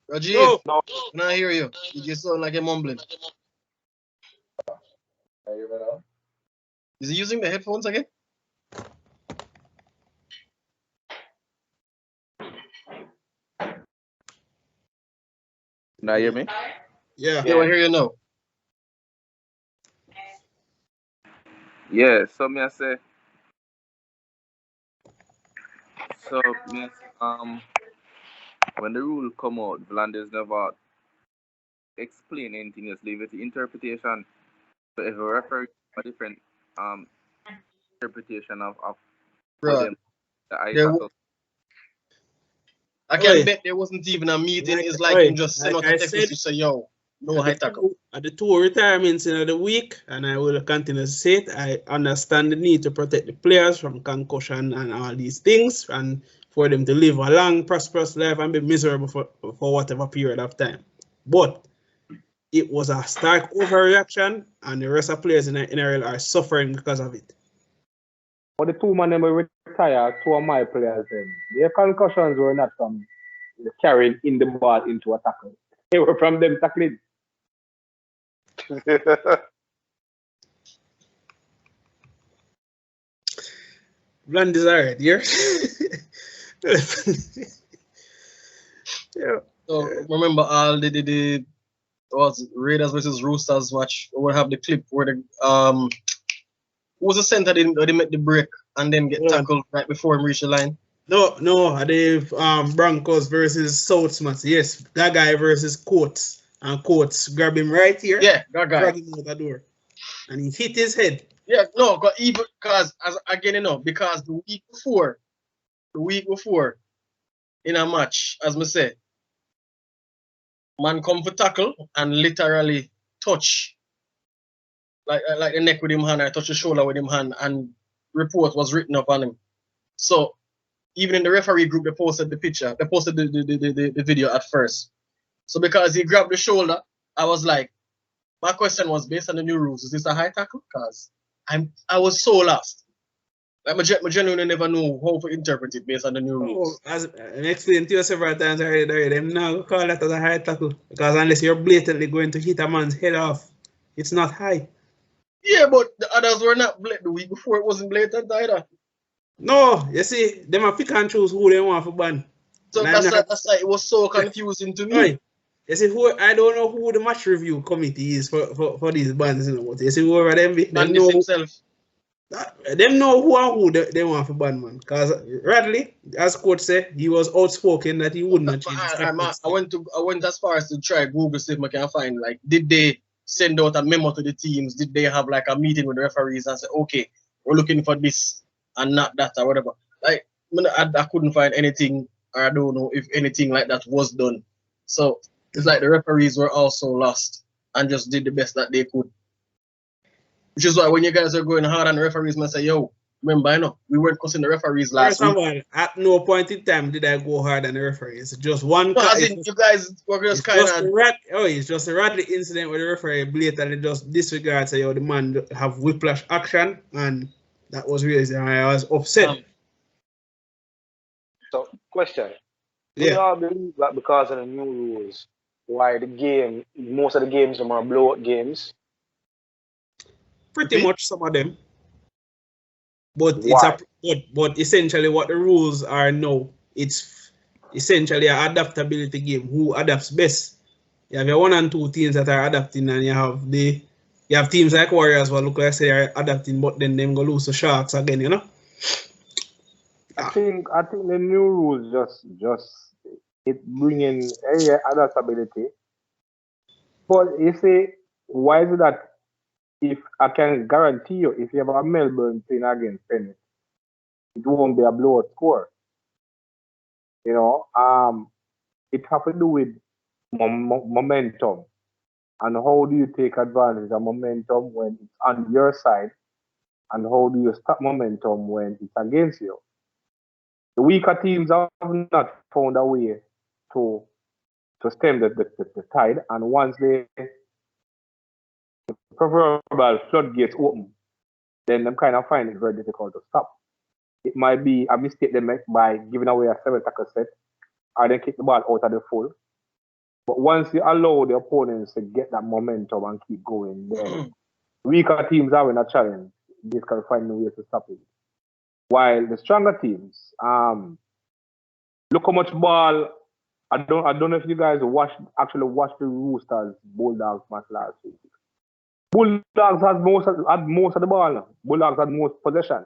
Rajiv, no. Can I hear you? You just sound like a mumbling. Is he using the headphones again? Can you hear me? Yeah. I hear you now. Yeah, so me I say. So when the rule come out, Vlanders never explain anything else, leave it to interpretation. So if a referee a different interpretation of them, I can bet there wasn't even a meeting. It's like him just send out a text to say, yo, no high tackle. At the 2 retirements in the week, and I will continue to say it, I understand the need to protect the players from concussion and all these things, and for them to live a long, prosperous life and be miserable for whatever period of time. But it was a stark overreaction, and the rest of players in the NRL are suffering because of it. But the 2 men were retired, 2 of my players then. Their concussions were not from carrying in the ball into a tackle. They were from them tackling. Bland is alright, yeah? Yeah. So remember all the was Raiders versus Roosters match. We'll have the clip where the who was the center they make the break and then get tackled right before him reach the line. No, the Broncos versus Southsmith. Yes, that guy versus Coates. And Coates grab him right here. Yeah, that guy. Drag him out the door. And he hit his head. Yeah, no, because the week before, in a match, as me say, man come for tackle and literally touch like the neck with him hand, I touch the shoulder with him hand, and report was written up on him. So even in the referee group, they posted the picture. They posted the video at first. So because he grabbed the shoulder, I was like, my question was based on the new rules, is this a high tackle? Because I was so lost. Like I genuinely never know how to interpret it based on the new rules. As I explained to you several times already, them now call that as a high tackle. Because unless you're blatantly going to hit a man's head off, it's not high. Yeah, but the others were not blatant. The week before it wasn't blatant either. No, you see, them a pick and choose who they want for ban. So that's why it was so confusing to me. Right. You see, I don't know who the match review committee is for these bands, you know. But you see, whoever them be, them know himself. Them know who and who they want for ban, man. Because Radley, as coach said, he was outspoken that he would not change. I went as far as to try Google see if I can find, like, did they send out a memo to the teams? Did they have like a meeting with the referees and say, okay, we're looking for this and not that or whatever? Like, I couldn't find anything, or I don't know if anything like that was done. So it's like the referees were also lost and just did the best that they could. Which is why when you guys are going hard on the referees, man, say, yo, remember, you know, we weren't cussing the referees last week. At no point in time did I go hard on the referees. Just one. No, as in, you guys were just kind of. It's just a Radley incident where the referee blatantly just disregards, say, yo, the man have whiplash action, and that was really, I was upset. So, question. Yeah. Do you all believe that because of the new rules, why most of the games are blowout games? Pretty much some of them. But but essentially what the rules are now, it's essentially an adaptability game. Who adapts best? You have your 1 and 2 teams that are adapting, and you have teams like Warriors who look like they are adapting, but then them go lose to Sharks again, you know? I think the new rules just it bringing adaptability. But you see, why is it that if I can guarantee you, if you have a Melbourne playing against Penny, it won't be a blowout score. You know, it has to do with momentum. And how do you take advantage of momentum when it's on your side? And how do you stop momentum when it's against you? The weaker teams have not found a way to stem the tide. And once the proverbial floodgates open, then them kind of find it very difficult to stop. It might be a mistake they make by giving away a 7-tackle set, or they kick the ball out of the full. But once you allow the opponents to get that momentum and keep going, then weaker teams are in a challenge. They can find a way to stop it. While the stronger teams, look how much ball. I don't know if you guys actually watched the Roosters Bulldogs match last week. Bulldogs had most of the ball. Bulldogs had most possession.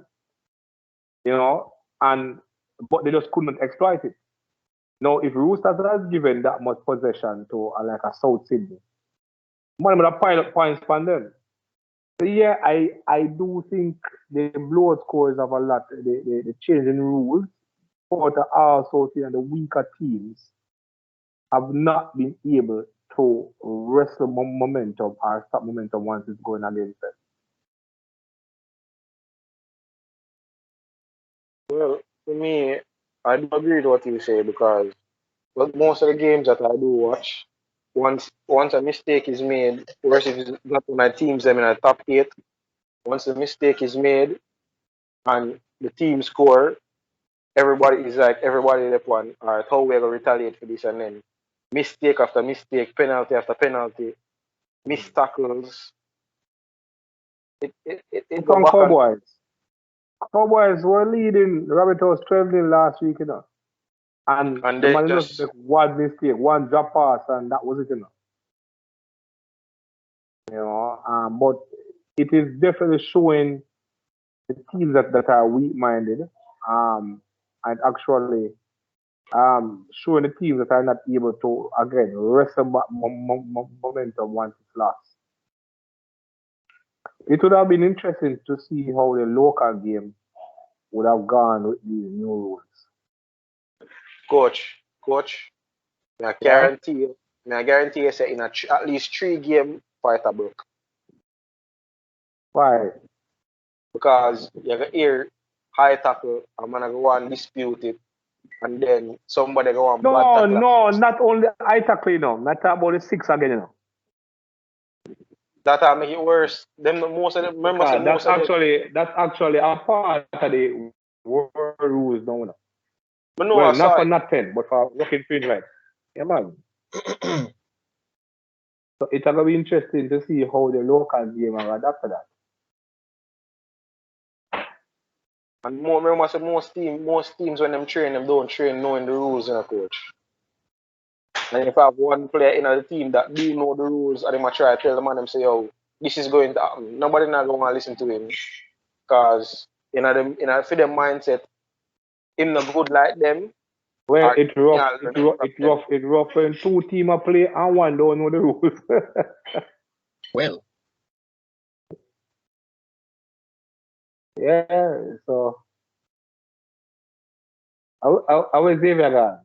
You know, but they just couldn't exploit it. Now, if Roosters has given that much possession to like a South Sydney, man would have piled points from them. So yeah, I do think the blowout scores have a lot. The change in rules, but also the weaker teams have not been able to wrestle momentum or stop momentum once it's going against them. Well, for me, I do agree with what you say because most of the games that I do watch, once a mistake is made, versus if it's not my teams them in a top 8, once the mistake is made and the team score, everybody left one, all right, how we're going to retaliate for this, and then mistake after mistake, penalty after penalty, missed tackles. It From Cowboys. Cowboys were leading Rabbitohs 12-0 last week, you know. And the man just one mistake, one drop pass, and that was it, you know. But it is definitely showing the teams that are weak-minded, and actually showing the teams that are not able to, again, wrestle back momentum once it's lost. It would have been interesting to see how the local game would have gone with these new rules. Coach, I guarantee you say in at least 3 game fight a broke. Why? because you can hear high tackle, I'm gonna go and dispute it, and then somebody go and bad tackle. No, not only I tackle, you know. Not talk about the six again, you know. That make it worse. Them most of them remember say Because most of them. that's actually a part of the world rules now. You know. But no, I Well, not saw for it. not 10, but for looking things like. Yeah, man. So it's gonna be interesting to see how the local game are adapt to that. And more, remember, say most teams when them train, them don't train knowing the rules, you know, coach. And if I have one player in the team that do know the rules, and they might try to tell the man, them say, "Oh, this is going to happen." Nobody not going to listen to him, because for them mindset, him not good like them. Well, Or can't learn from them. it rough when two team are play and one don't know the rules. Well, Yeah, so I will say that.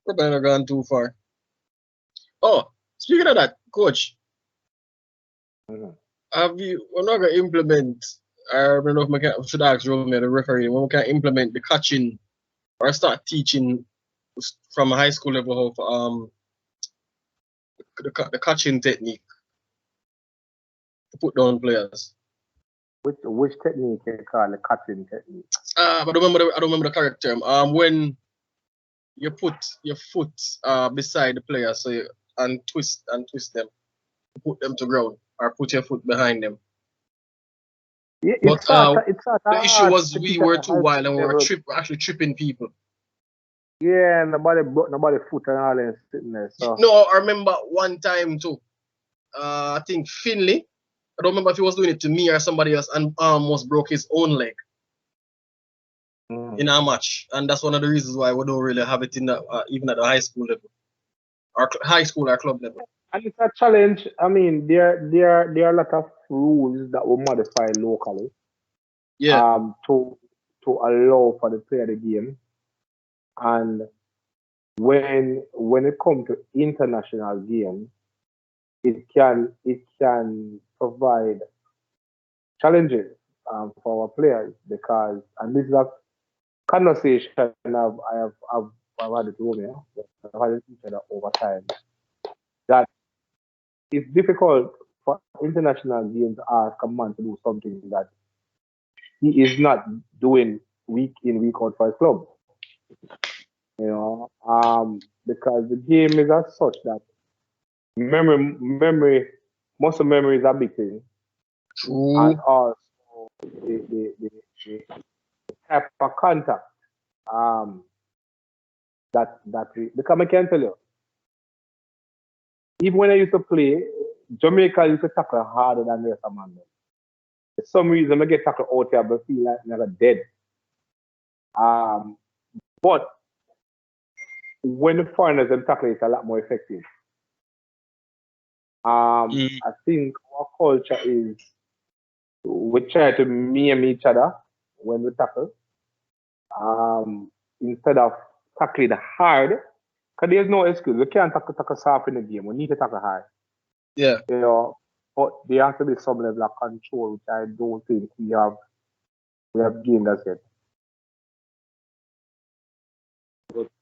we're better gone too far. Oh, speaking of that, coach, Mhm. we're not gonna implement, I don't know if I should ask Romeo, the referee, when we can implement the catching or start teaching from a high school level of the catching technique to put down players. Which technique you call the catching technique? I don't remember the correct term. When you put your foot beside the player, and twist them, to put them to ground, or put your foot behind them. Yeah, But it's sort the of issue hard was to we teach at were the too high wild school and we were level. actually tripping people. Yeah, nobody foot and all that sitting there. So No, I remember one time too. I think Finley. I don't remember if he was doing it to me or somebody else, and almost broke his own leg in a match, and that's one of the reasons why we don't really have it in the even at the high school level, or high school or club level. and it's a challenge. I mean, there are a lot of rules that will modify locally. Yeah. To allow for the play of the game. And when it comes to international games, it can provide challenges for our players because, and this is a conversation I've had with Romeo, I've had with each other over time, that it's difficult for international games to ask a man to do something that he is not doing week in, week out for his club. You know, because the game is as such that muscle memory is a big thing, and True. also the type of contact because I can tell you, even when I used to play, Jamaica used to tackle harder than the rest of man. For some reason, I get tackled out here, but feel like I'm dead. But when the foreigners them tackle, it's a lot more effective. I think our culture is we try to meme each other when we tackle. Instead of tackling hard, because there's no excuse. We can't tackle soft in the game. We need to tackle hard. Yeah. You know, but there has to be some level of control, which I don't think we have gained as yet.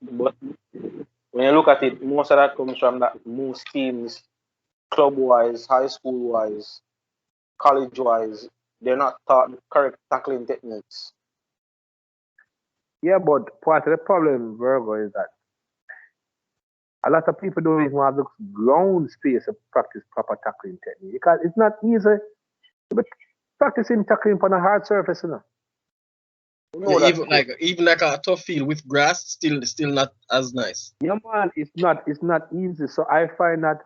But when you look at it, most of that comes from that most teams, club wise, high school wise, college wise, they're not taught the correct tackling techniques. Yeah, but part of the problem, Virgo, is that a lot of people don't even have the ground space to practice proper tackling technique because it's not easy. But practicing tackling on a hard surface, you know. You Yeah, know that, coach. even like a tough field with grass, still not as nice. Yeah, man, it's not easy. So I find that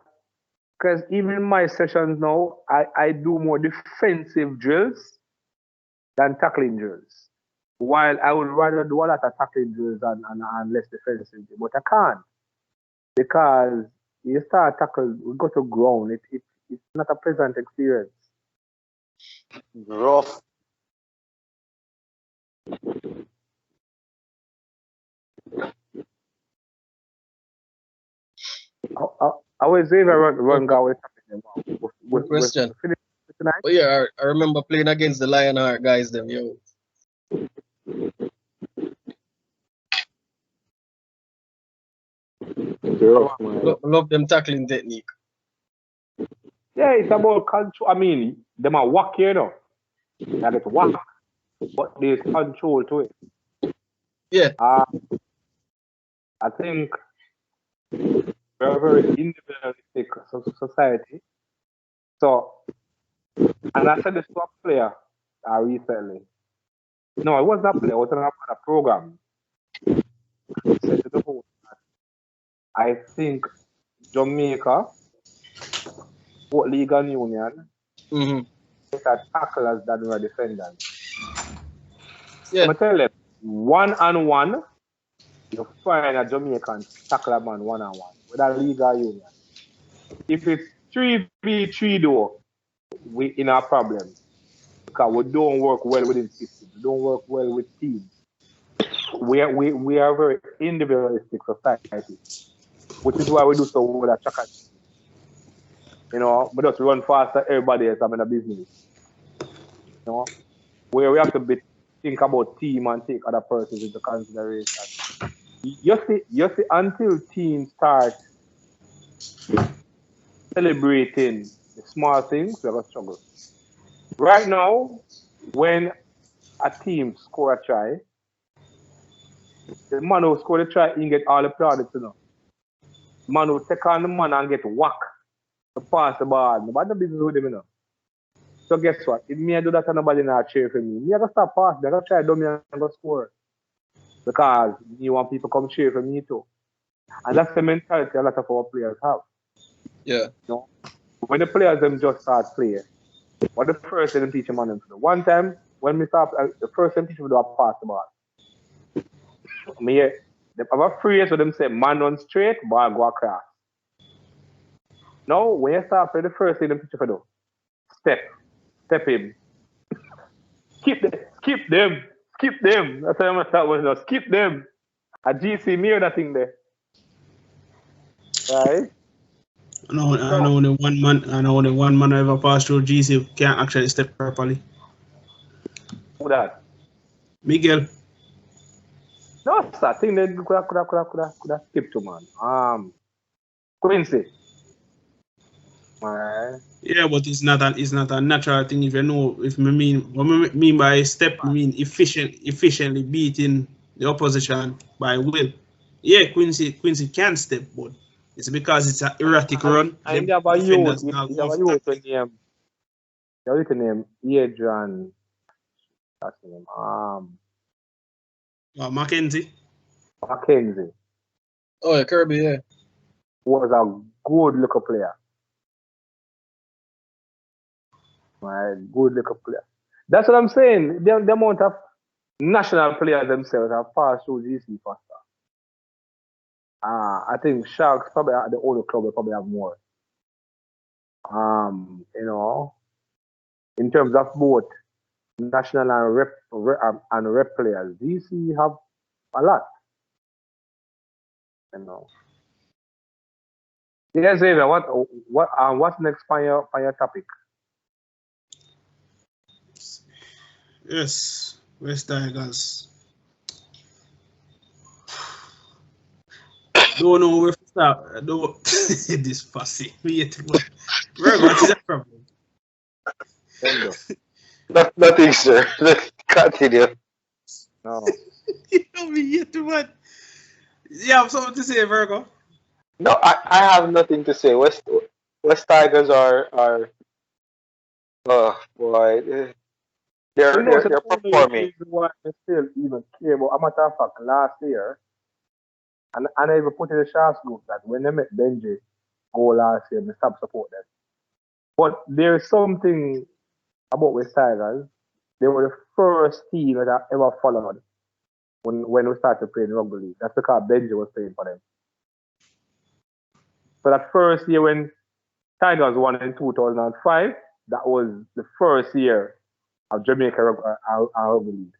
because even in my sessions now, I do more defensive drills than tackling drills. While I would rather do a lot of tackling drills and less defensive, but I can't because you start tackle, we go to ground. It's not a pleasant experience. Rough. I always say if I run guy with Good question. Finish tonight? But yeah, I remember playing against the Lionheart guys. Them yo. Rough, man. Love them tackling technique. Yeah, it's about control. I mean, them are whack, you know. That it's whack, but there's control to it. Yeah. I think we're a very individualistic society. So, and I said this to a player recently. No, it wasn't a player. It was a program. I said to the host, I think Jamaica, both league and union, better tacklers than we're defenders. Yeah. I'm tell them, 1-on-1, you find a Jamaican tackler man 1-on-1 with a league or union. If it's 3v3 though, we in a problem. Because we don't work well within systems. We don't work well with teams. We are a very individualistic society, which is why we do so well at track and field. You know, we just run faster everybody else. I'm in a business. You know, where we have to think about team and take other persons into consideration. You see, until teams start celebrating the small things, we're gonna struggle. Right now, when a team score a try, the man who score the try, he get all the plaudits, you know. The man who take on the man and get whack to pass the ball. Nobody no business with him, you know. So guess what? If me I do that and nobody not cheer for me, I gotta stop passing. I gotta try dummy and go score. Because you want people come cheer for me too. And that's the mentality a lot of our players have. Yeah. You know? When the players them just start playing, what the first thing them teach them on them to do. One time when we start, the first thing teach them to do is pass the ball. Me, they have a phrase where them say man run straight, ball go across. Now when you start playing, the first thing them teach you to do, step him. Skip them. That's how I'm start with. Skip them. A GC mirror that thing there. Right? I know only one man ever passed through GC can't actually step properly. Who that? Miguel. No, sir. I think they could have skipped to man. Quincy. Alright. Yeah, but it's not a natural thing. If you know, what I mean by step, I mean efficiently beating the opposition by will. Yeah, Quincy can step, but it's because it's an erratic run. And you have a youth name Adrian. That's his name. Mackenzie. Oh, yeah, Kirby, yeah. Was a good looking player. Right, good looking player. That's what I'm saying. The amount of national players themselves have passed through GC faster. I think Sharks probably at the older club will probably have more. You know, in terms of both national and rep players, GC have a lot. You know. Yes, Xavier, what's next on your topic? Yes, West Tigers. Don't know where to start. Don't this fussy. What is the problem? Nothing, sir. Continue. No. You know me yet too much. You have something to say, Virgo? No, I have nothing to say. West Tigers are oh boy, they're performing. The reason why I still even care about. A matter of fact, last year, and I even put in the Sharks group that when they met Benji go last year, they stopped support them. But there's something about West Tigers. They were the first team that I ever followed when we started playing rugby league. That's because Benji was playing for them. So that first year when Tigers won in 2005, that was the first year of Jamaica rugby league.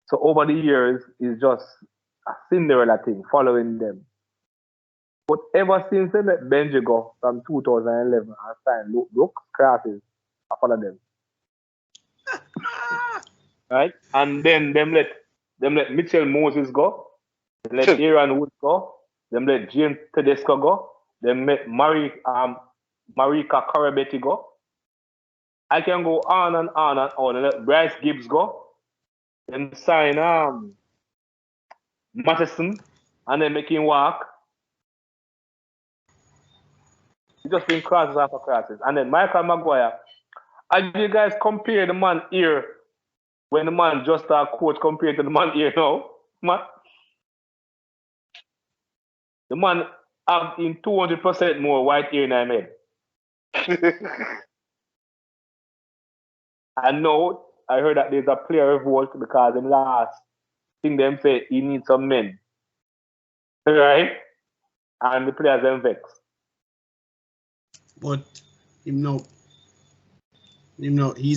So over the years, it's just a Cinderella thing following them. But ever since they let Benji go from 2011 and signed Luke Brooks, Crosses, I follow them. Right? And then them let Mitchell Moses go, them let Aaron Wood go, them let James Tedesco go, them let Marika Corabetti go. I can go on and on and on. And let Bryce Gibbs go. Then sign Matheson and then make him walk. It's just been crosses after crosses. And then Michael Maguire. As you guys compare the man here when the man just coach compared to the man here now, man. The man have in 200% more white hair in his head. And now I heard that there's a player revolt because in last thing them say he needs some men. Right? And the players them vex. But he's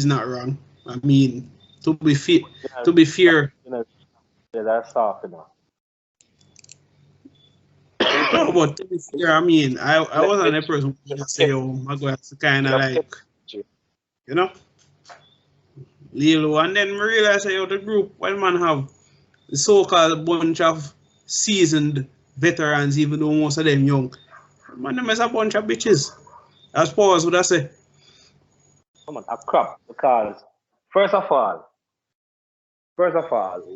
not wrong. I mean, to be fair, Yeah, that's soft enough. no, but to be fair, I mean, I wasn't the person who say, oh, Maguire's kind of like, you know, little, and then we realize, oh, the group, one man have the so-called bunch of seasoned veterans, even though most of them young. Man, them is a bunch of bitches. As far as what I say. Come on, a crap, because first of all,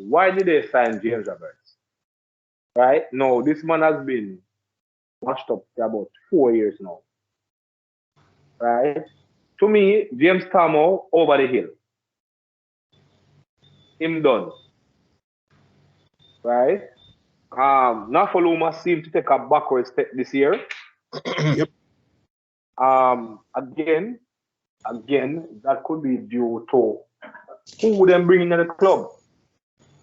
why did they sign James Roberts? Right? No, this man has been washed up for about 4 years now. Right? To me, James Tamo over the hill. Him done. Right? Nafaluma seemed to take a backward step this year. Yep. Again, that could be due to who would them bring in the club.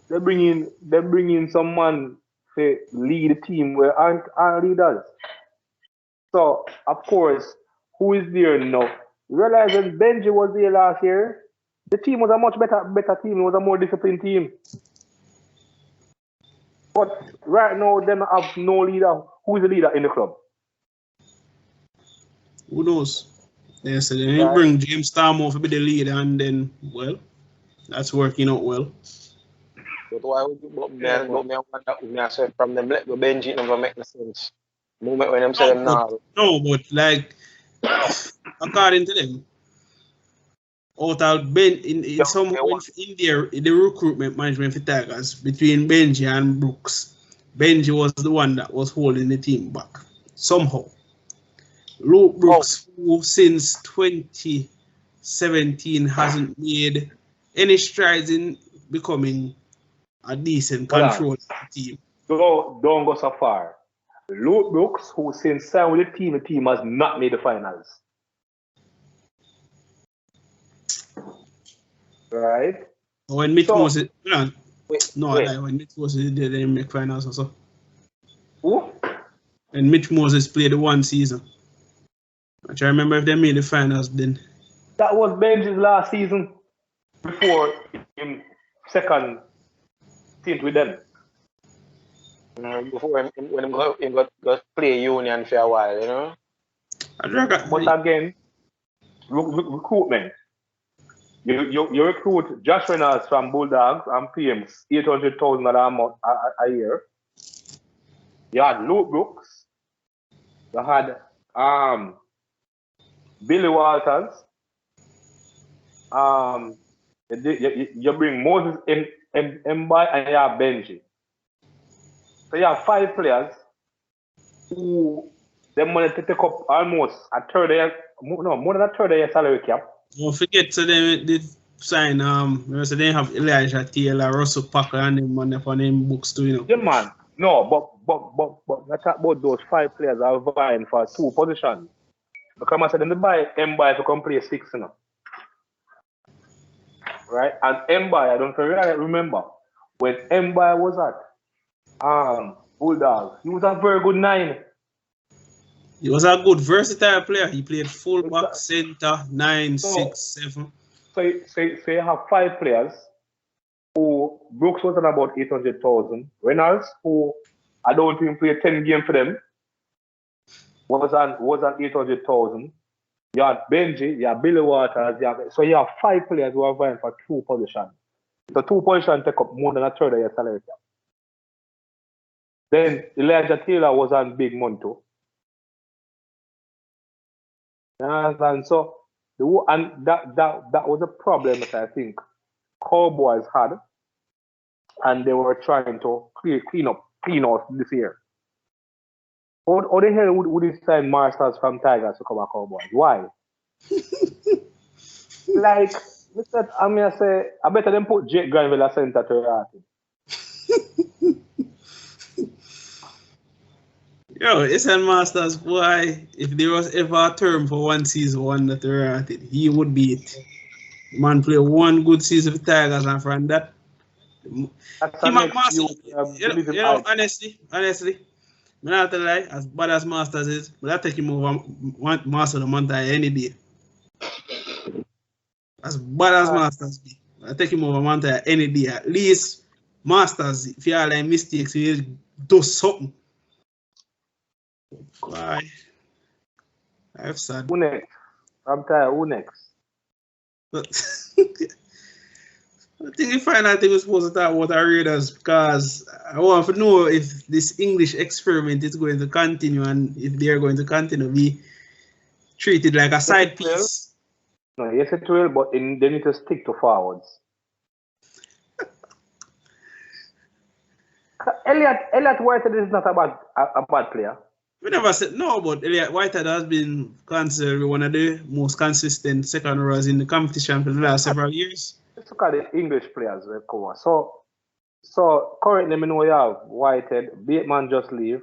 They bring in someone to lead the team where aren't leaders. So of course, who is there now? Realizing Benji was there last year, the team was a much better team. It was a more disciplined team. But right now, they have no leader. Who is the leader in the club? Who knows? They said they bring James Starmo to be the leader, and then, well, that's working out well. But why would you me say from them let go Benji never make no sense. Moment when them say them now. No, but like according to them, out of Ben in the recruitment management for Tigers between Benji and Brooks, Benji was the one that was holding the team back somehow. Luke Brooks, who since 2017 hasn't made any strides in becoming a decent control team. Don't go so far. Luke Brooks, who since signed with the team has not made the finals. Right? When Mitch Moses, when Mitch Moses did, they didn't make finals also. Who? And Mitch Moses played the one season. I try to remember if they made the finals then. That was Benji's last season before him second stint with them. Before when he got play union for a while, you know. But again, recruitment. You recruit Josh Reynolds from Bulldogs and pay him $800,000 a year. You had Luke Brooks. You had Billy Walters. You bring Moses Mbai and you have Benji. So you have 5 players who they money to take up almost a third of year, more than a third of your salary cap. Don't forget, so they did sign so they have Elijah Taylor, Russell Parker, and them money for them books too, you know. Yeah, man. No, but let's talk about those 5 players are vying for 2 positions. Because I said them buy Mbai to come play 6, you know. Right? And Mbai, I don't remember when Mbai was at Bulldogs, he was a very good 9. He was a good versatile player. He played fullback, center, 9, 6, 7. So you have 5 players who Brooks was on about 800,000. Reynolds, who I don't think played 10 games for them, was on 800,000. You had Benji, you have Billy Waters, so you have 5 players who are vying for 2 positions. So 2 positions take up more than a third of your salary cap. Then Elijah Taylor was on big money too. And so that was a problem that I think Cowboys had, and they were trying to clean out this year. How the hell would he sign Masters from Tigers to come a Cowboys? Why? Like, I better than put Jake Granville as center to Rati. Yo, SN Masters, boy, if there was ever a term for one season, one that rated, he would be it. Man play one good season for Tigers, and from that, That's he the next Master, you honestly, I'm not gonna lie, as bad as Masters is, but I take him over Master the month any day. As bad as Masters be, I take him over Manta any day. At least Masters, if you have like mistakes, you do something. Why? I'm sad. Who next? I'm tired. Who next? But I think the final thing we're supposed to talk about are Raiders, because I want to know if this English experiment is going to continue and if they are going to continue to be treated like a side piece. No, yes it will, but they need to stick to forwards. Elliot Whitehead is not a bad player. We never said no, but Elliot Whitehead has been considered one of the most consistent second rows in the competition for the last several years. Let's look at the English players. So currently, we know you have Whitehead. Bateman just leave.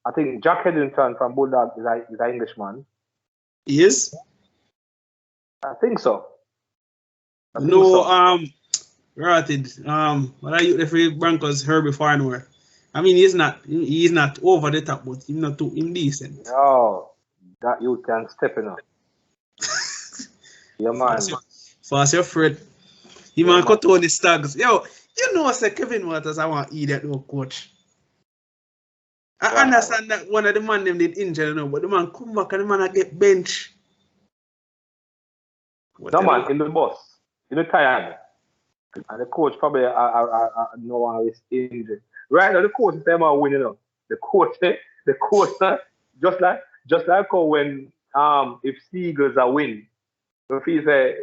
I think Jack Headington from Bulldog is an Englishman. He is? I think so. Rated. What are you referring Broncos Herbie Farnworth? I mean, he's not over the top, but he's not too indecent. Oh, that you can step in up. Yeah, man. Fast your friend. He man cut on the Stags. Yo, you know, say Kevin Waters, I want to eat that no coach. I understand that one of the man them did injured, but the man come back and the man get bench. No man, in the bus, in the tired, and the coach probably no one is injured. Right now, the coach is them are winning up. The coach, just like how when if Seagulls are win, if he say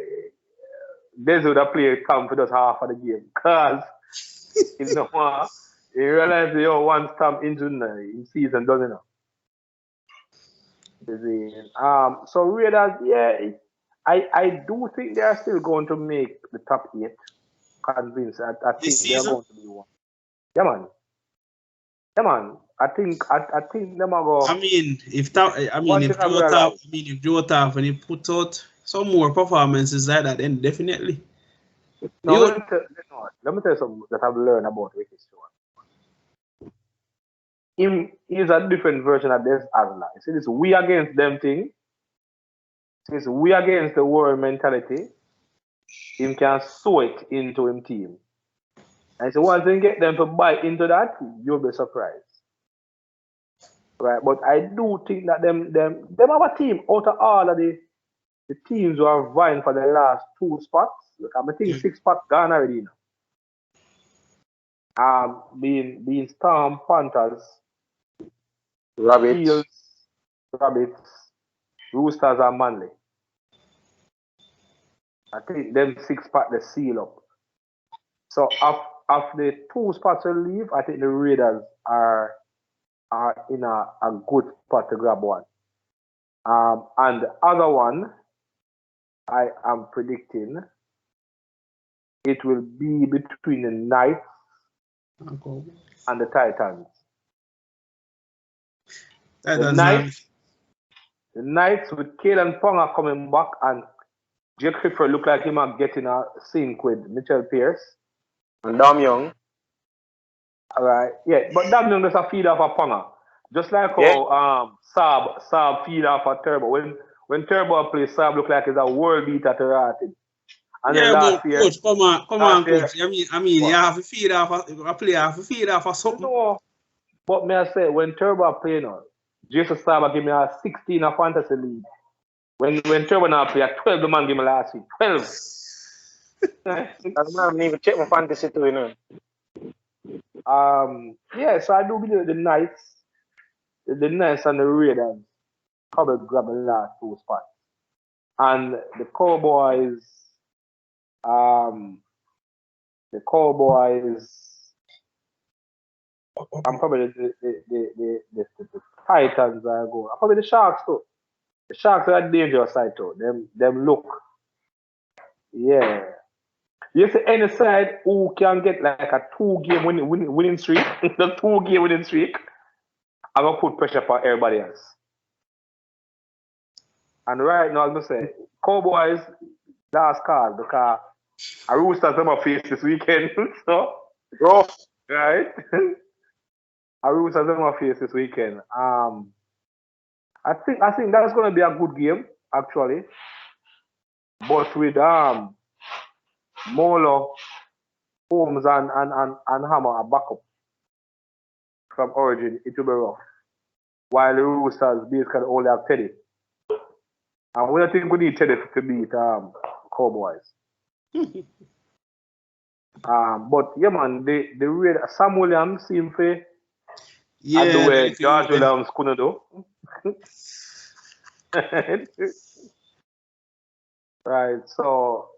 this would have played come for just half of the game, cause you know he realized one stamp injured in season doesn't know. So Raiders, yeah. I do think they are still going to make the top 8. Convinced. I think they are going to be one. Yeah, man. I think them are going. If Joe Taff and he puts out some more performances like that, then definitely. No, let me tell you something that I've learned about Ricky Stewart. He's a different version of this Asla. You see this we against them thing. Since we against the world mentality, him can sew it into him team. And so once you get them to buy into that, you'll be surprised. Right? But I do think that them have a team out of all of the teams who are vying for the last 2 spots. Look, I think 6 spots gone already now. Being Storm, Panthers, Rabbits, Roosters and Manly. I think them 6 spots they seal up. So after the 2 spots will leave, I think the Raiders are in a good spot to grab one. And the other one, I am predicting it will be between the Knights and the Titans. The Knights with Kalen Ponga coming back and Jake Clifford look like him getting a sync with Mitchell Pearce. and Dam Young. Alright, yeah, but Dam Young does a feed off a Ponga. Just like how Saab feed off a Turbo. When Turbo plays, Saab look like he's a world beater to Ratted. And yeah, last but year, coach, come on, coach. I mean, you have to feed off a player, have to feed off a something. No, but may I say, when Turbo play now, Jason Starber gave me a 16 a fantasy league. When Trevor now play, 12 the man gave me last week. 12. I don't even check my fantasy too, you know. Yeah, so I do believe the Knights and the Raiders probably grab the last two spots. And the Cowboys, I'm probably the Titans I go. Probably the Sharks too. The Sharks are a dangerous side too. Them look. Yeah. You see any side who can get like a 2-game winning streak, the 2-game winning streak, I'm gonna put pressure for everybody else. And right now, I'm gonna say Cowboys last call because a Roosters them a face this weekend. So Rough. right. A Roosters them a face this weekend. I think that's gonna be a good game, actually. But with Molo, Holmes and Hammer a backup from Origin, it will be rough. While the Roosters basically only have Teddy. And we don't think we need Teddy to beat Cowboys. But yeah, man, the Raid Sam Williams seem to Yeah, the way like, George Williams couldn't do. Right, so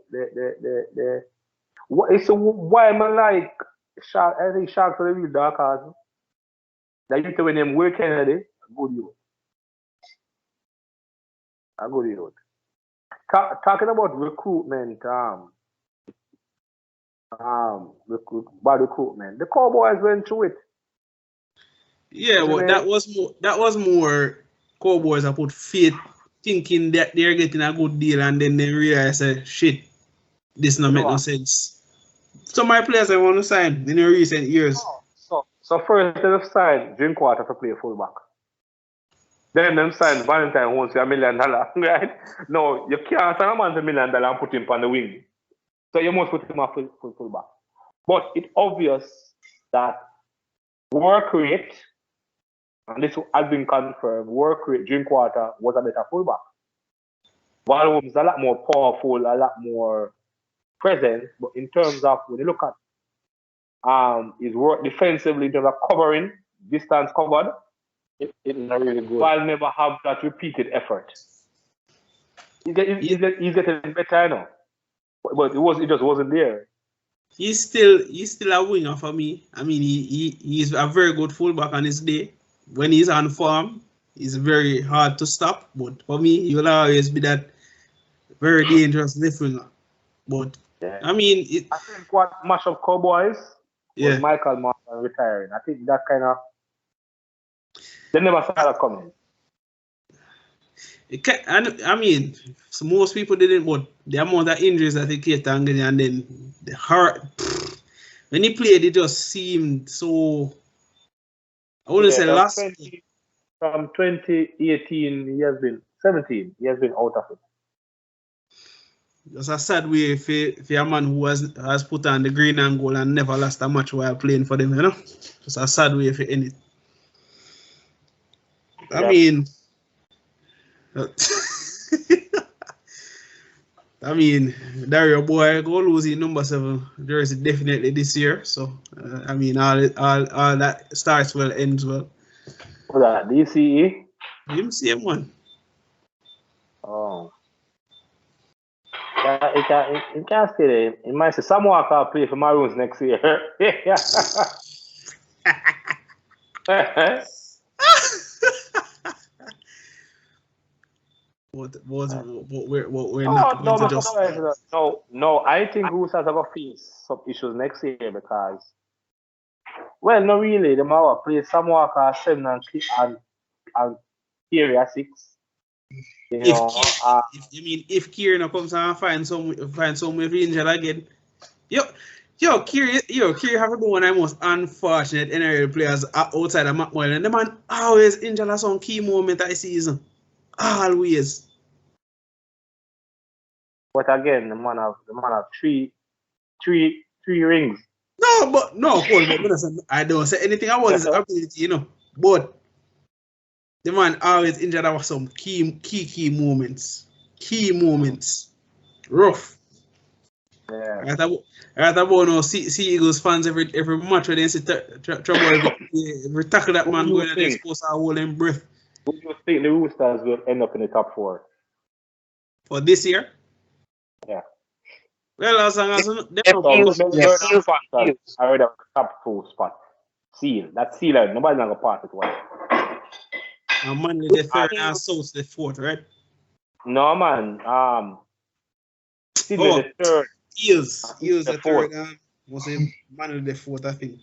why am I like Shark? I think Sharks are the real dark horse. That you to win them Will Kennedy, good you. A good you. Talking about recruitment, bad recruitment. The Cowboys went through it. yeah, well, that was more Cowboys that put faith, thinking that they're getting a good deal, and then they realize that shit, this not make no sense. Some of my players I want to sign in the recent years. So first they signed Drinkwater to play fullback. Then them signed Valentine wants $1 million, right? No, you can't sign a man for $1 million and put him on the wing. So you must put him up fullback. But it's obvious that work rate, and this has been confirmed, work rate, Drinkwater was a better fullback. Val is a lot more powerful, a lot more present, but in terms of when you look at his work defensively in terms of covering, distance covered, It's not really good. Val never have that repeated effort. He's getting better now. But it just wasn't there. He's still a winger for me. I mean, he's a very good fullback on his day. When he's on form, he's very hard to stop. But for me, he'll always be that very dangerous left winger. But Yeah. I mean, I think what match of Cowboys was Michael Martin retiring. I think that kind of they never saw that coming. I mean, so most people didn't, but the amount of injuries that he kept and then the heart. When he played, it just seemed so. I wouldn't say last. From 2018, he has been 17. He has been out of it. It's a sad way for a man who has put on the green and gold and never lost a match while playing for them, you know? It's a sad way for end it. I mean, Dario boy go losing number 7 jersey definitely this year. So I mean, all that starts well, ends well. What's that? DCE? Him same one. Oh. It can't stay there. It might say some Walker play for Maroons next year. What we're not going to just. No. I think Roosters are going to face some issues next year because, well, not really. The Mawa play Sam Walker 7 and Kerry at 6. If Kieran comes and find some way to injure again, Kieran have been one of the most unfortunate NRL players outside of McMillan. The man always injured at some key moment of the season. Always. But again, the man have 3 rings. No, Paul, I don't say anything about his ability, But The man always injured. There was some key moments. Key moments. Rough. Yeah. Right about now, see Eagles fans every match where they see trouble. Every tackle that man going, they're supposed to hold them breath. Who do you think the Roosters will end up in the top 4? For this year? Yeah. Well, as long as they If Eels, I already have top 2 spot. Seal. That's Seal. Nobody's not going to pass it one. and Manly the third and South the fourth, right? No, man. Sydney the third. Eels the third and was Manly the fourth, I think.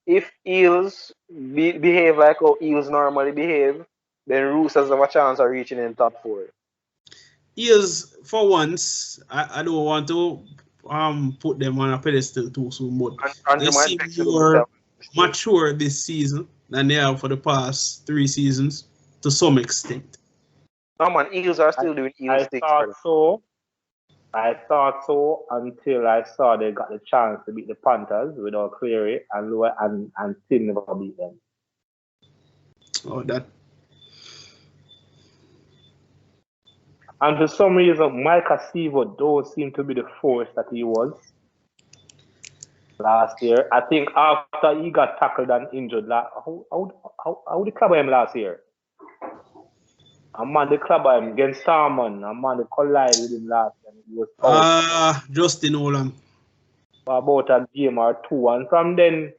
If Eels behave like how Eels normally behave, then Roosters have a chance of reaching in top 4. Eels, for once, I don't want to put them on a pedestal too soon, but they seem more mature this season than they have for the past 3 seasons to some extent. No man, Eagles are still doing Eagles things. I thought so until I saw they got the chance to beat the Panthers without Cleary and still never beat them. Oh, that. And for some reason, Micah Seaver don't seem to be the force that he was last year. I think after he got tackled and injured, how the club him last year? A man the club him against Starman. A man they collided with him last year. He was out. Justin Olam. For about a game or 2, and from then,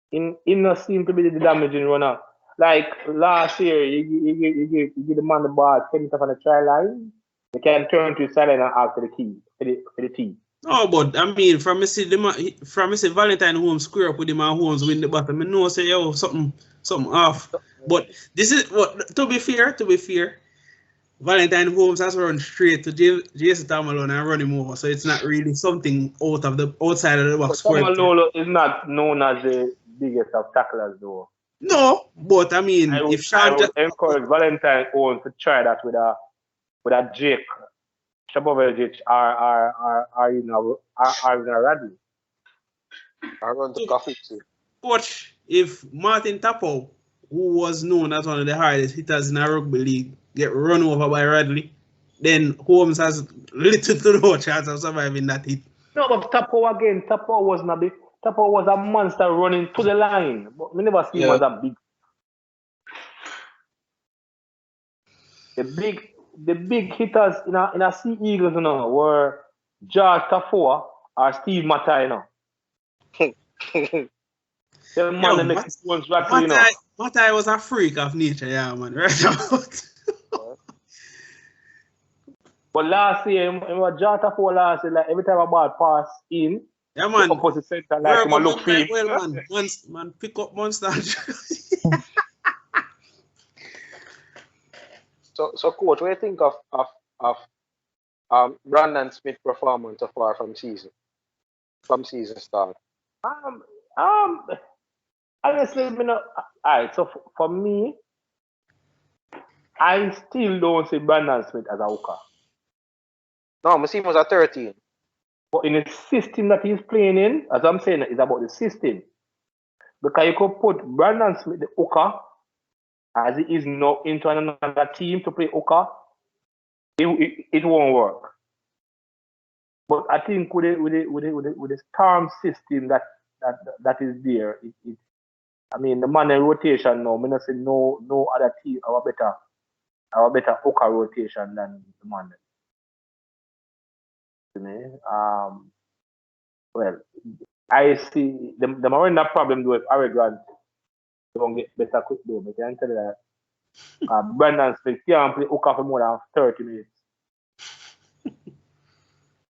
he not seem to be the damaging runner. Like last year, you give the man the ball 10 meters on the try line. They can turn to his side and ask for the key, for the tee. No, but I mean, from me see Valentine Holmes square up with him and Holmes win the battle, I know say yo something off. But this is what to be fair, Valentine Holmes has run straight to Jason Tamalolo and run him over, so it's not really something outside of the box. Tamalolo is not known as the biggest of tacklers, though. No, but I mean, I would encourage Valentine Holmes to try that with a Jake Shabovic are in a rally. I run to coffee too. Watch if Martin Tapo, who was known as one of the hardest hitters in a rugby league, get run over by Radley, then Holmes has little to no chance of surviving that hit. No, but Tapo was a monster running to the line, but we never see him as a big. The big hitters in a Sea Eagles, were George Tafoa or Steve Matai, The man that makes ones rattle, Matai was a freak of nature, yeah, man. Right about. But last year, George Tafoa last year, like every time a ball pass in, yeah, man. the opposite center, like him look free. Well, man, pick up monster. So coach, what do you think of Brandon Smith performance so far from season start? Honestly, alright. So for me, I still don't see Brandon Smith as a hooker. No, I see him as a 13. But in the system that he's playing in, as I'm saying, it's about the system. Because you could put Brandon Smith, the hooker, as he is now into another team to play hooker, it won't work. But I think with the Storm system that is there, I mean the man in rotation now, I'm not say no other team have a better hooker rotation than the man. Well, I see them are that problem with Grant. They don't get better quick though. I can tell you that Brandon Smith can't play hooker for more than 30 minutes.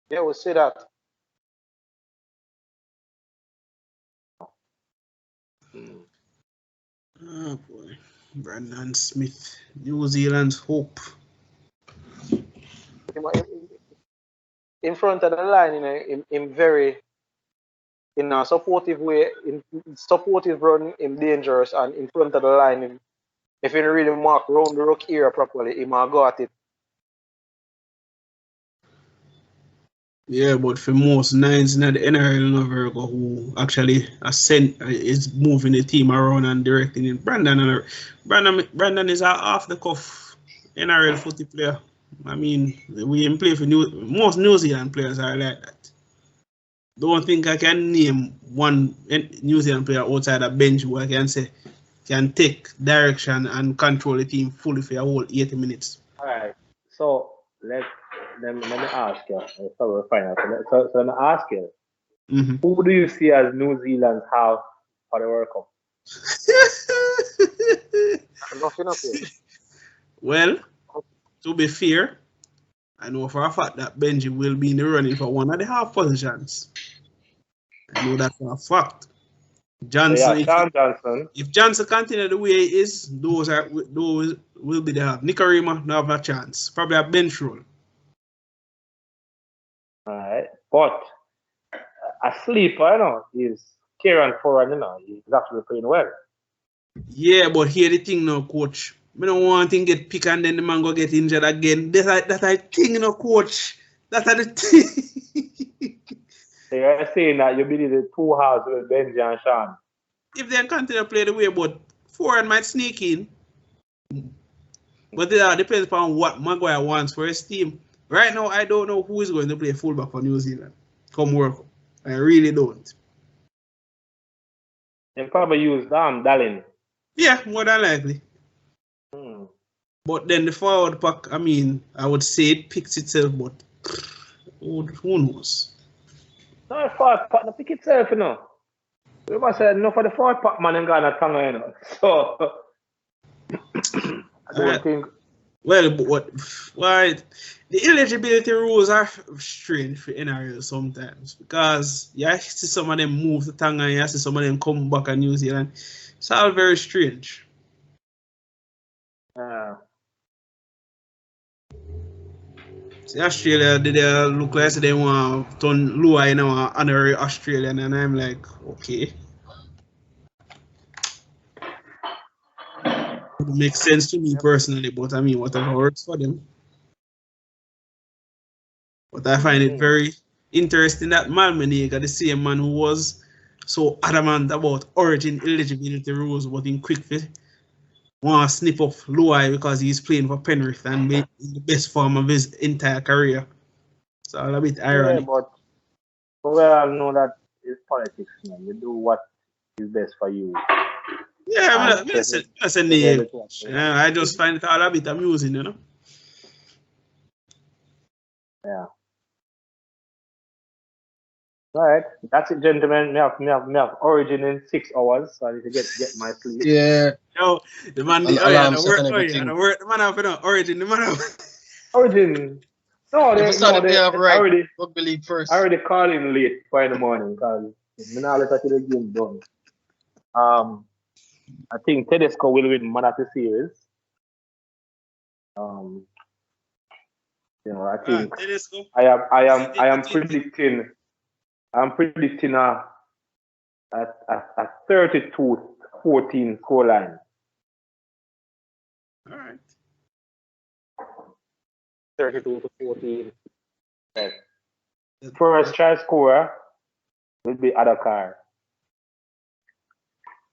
Yeah, we'll see that. Oh boy, Brandon Smith, New Zealand's hope. In front of the line, in a supportive way, in supportive run, in dangerous, and in front of the line, if you really mark round the rock area properly, he might go at it. Yeah, but for most nines in the NRL in America who actually is moving the team around and directing it. Brandon is a off the cuff NRL footy player. I mean, we in play for most New Zealand players are like that. Don't think I can name one New Zealand player outside a bench who I can say can take direction and control the team fully for a whole 80 minutes. All right. So let me ask you. So we're final. So let me ask you. Mm-hmm. Who do you see as New Zealand's half for the World Cup? Nothing up here. Well, to be fair, I know for a fact that Benji will be in the running for one of the half positions. I know that for a fact. Johnson, So Sean Johnson. if Johnson continue the way he is, those will be the half. Nicarima no have a chance. Probably a bench role. All right. But a sleeper, is Kieran Foran, he's actually playing well. Yeah, but here the thing now, coach. I don't want him get picked and then the man go get injured again. That's a thing, coach. That's the thing. So you're saying that you believe the two halves with Benji and Sean? If they continue to play the way, but Foran might sneak in. But it depends upon what Maguire wants for his team. Right now, I don't know who is going to play fullback for New Zealand. Come World Cup. I really don't. They probably use Dallin. Yeah, more than likely. But then the forward pack, I mean, I would say it picks itself, but who knows? No, the forward pack, no pick itself, We must say enough for the forward pack man and Ghana Tanga, So, I don't think. Well, but why the eligibility rules are strange for NRL sometimes because you see some of them move to Tonga and you see some of them come back to New Zealand. It's all very strange. See, Australia did look like they want to turn Lua in an honorary Australian, and I'm like, okay. It makes sense to me personally, but I mean, whatever works for them. But I find it very interesting that Malmenega, the same man who was so adamant about origin eligibility rules, but in quick fit, want to snip off Luai because he's playing for Penrith and made the best form of his entire career. So a bit ironic. Yeah, but we all know that it's politics, man. You do what is best for you. Yeah, that's a name. I just find it all a bit amusing, Yeah. All right, that's it, gentlemen. Me have origin in 6 hours, so I need to get my sleep. Yeah. Yo, the man, the man have origin, the man have. Origin. No, they have right. already Rugby league first. I already called in late 4 in the morning because I'm not let the game done. I think Tedesco will win man of the series. I think I am predicting. I'm predicting a 32-14 scoreline. All right. 32-14. Yes. First try scorer will be Adakar.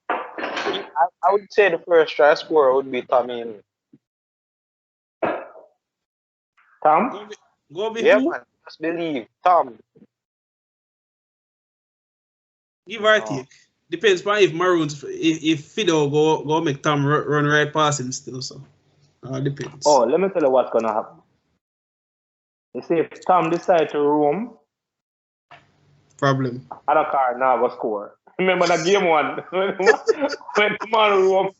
I would say the first try scorer would be Tommy. Tom? Go be yeah, who? man. Just believe. Tom. Give or take. Depends on if Maroons, if Fido go make Tom run right past him still, so. Depends. Oh, let me tell you what's going to happen. You see, if Tom decides to roam, problem. Adakar now will score. Remember that game one? when the man roam,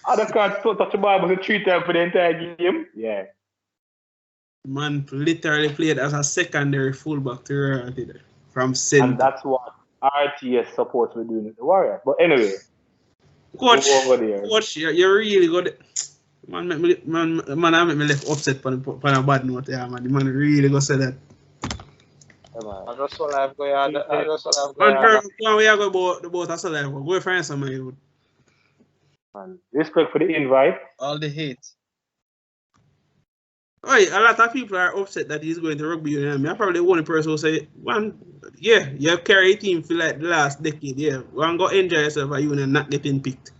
Adakar touch the ball but 3 times for the entire game? Yeah. Man literally played as a secondary fullback to Rarity from center. And that's what RTS supports me doing with the Warriors. But anyway, Coach, you're really good. Man, I make me left upset on a bad note. Yeah, man. The man really go say that. I just saw live go yard. Man, we are going about the boat. I saw that. Go find somebody. Respect for the invite. All the hate. Right, a lot of people are upset that he's going to rugby union. I'm probably the only person who say, "Man, yeah, you carry a team for like the last decade. Yeah, one go enjoy yourself at union not getting picked."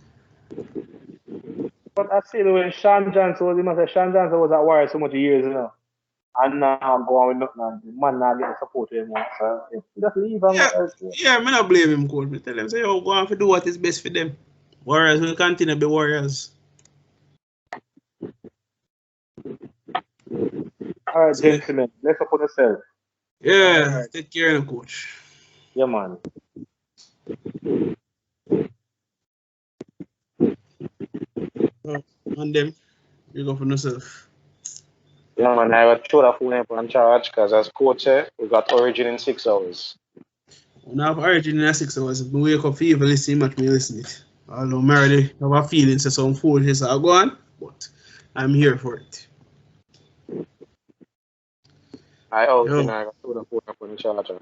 But I see the way Sean Johnson was, you must say Sean Johnson was at Warriors so much years, you know. And now I'm going with nothing. The man not getting support anymore. So just leave him. Yeah, yeah, I'm not blame him, Cole. I tell him, say, "Oh, go on to do what is best for them. Warriors will continue to be Warriors." All right, So, gentlemen, let's support yourself. yeah, Alright. take care of the coach. Yeah, man. And them, you go for yourself. Yeah, man, I would throw that phone up on charge because as coach said, we got origin in 6 hours. When I have origin in 6 hours, I wake up for even listening much me listen it. Although I already have a feeling so some foolishness are going, but I'm here for it. I out Yo, and I got throw that phone up on the charger.